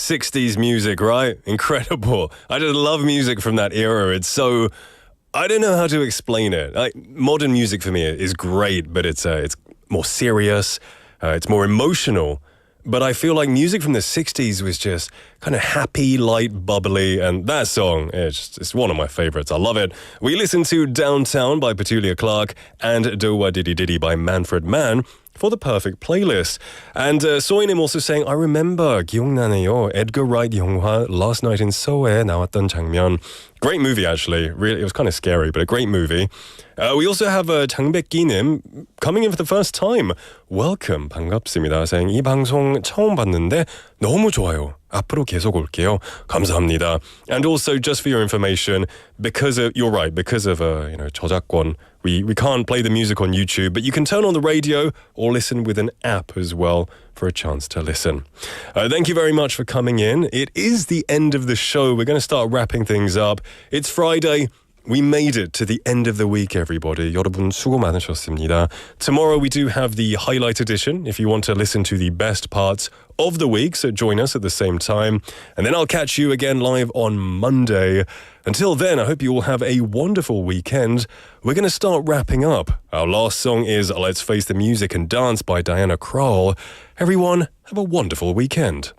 Speaker 5: 60s music, right? Incredible. I just love music from that era. It's so... I don't know how to explain it. Like, modern music for me is great, but it's more serious. It's more emotional. But I feel like music from the 60s was just kind of happy, light, bubbly. And that song, it's one of my favorites. I love it. We listened to Downtown by Petulia Clark and Dowa Diddy Diddy by Manfred Mann for the perfect playlist. And Soinim also saying, I remember 기억나네요. Edgar Wright 영화 Last Night in Soho에 나왔던 장면. Great movie, actually. Really, it was kind of scary, but a great movie. We also have 장백기님 coming in for the first time. Welcome, 반갑습니다. Saying 이 방송 처음 봤는데 너무 좋아요. 앞으로 계속 올게요. 감사합니다. And also, just for your information, you're right, because of 저작권, we can't play the music on YouTube, but you can turn on the radio or listen with an app as well for a chance to listen. Thank you very much for coming in. It is the end of the show. We're going to start wrapping things up. It's Friday. We made it to the end of the week, everybody. 여러분 수고 많으셨습니다. Tomorrow we do have the highlight edition if you want to listen to the best parts of the week, so join us at the same time. And then I'll catch you again live on Monday. Until then, I hope you all have a wonderful weekend. We're going to start wrapping up. Our last song is Let's Face the Music and Dance by Diana Krall. Everyone, have a wonderful weekend.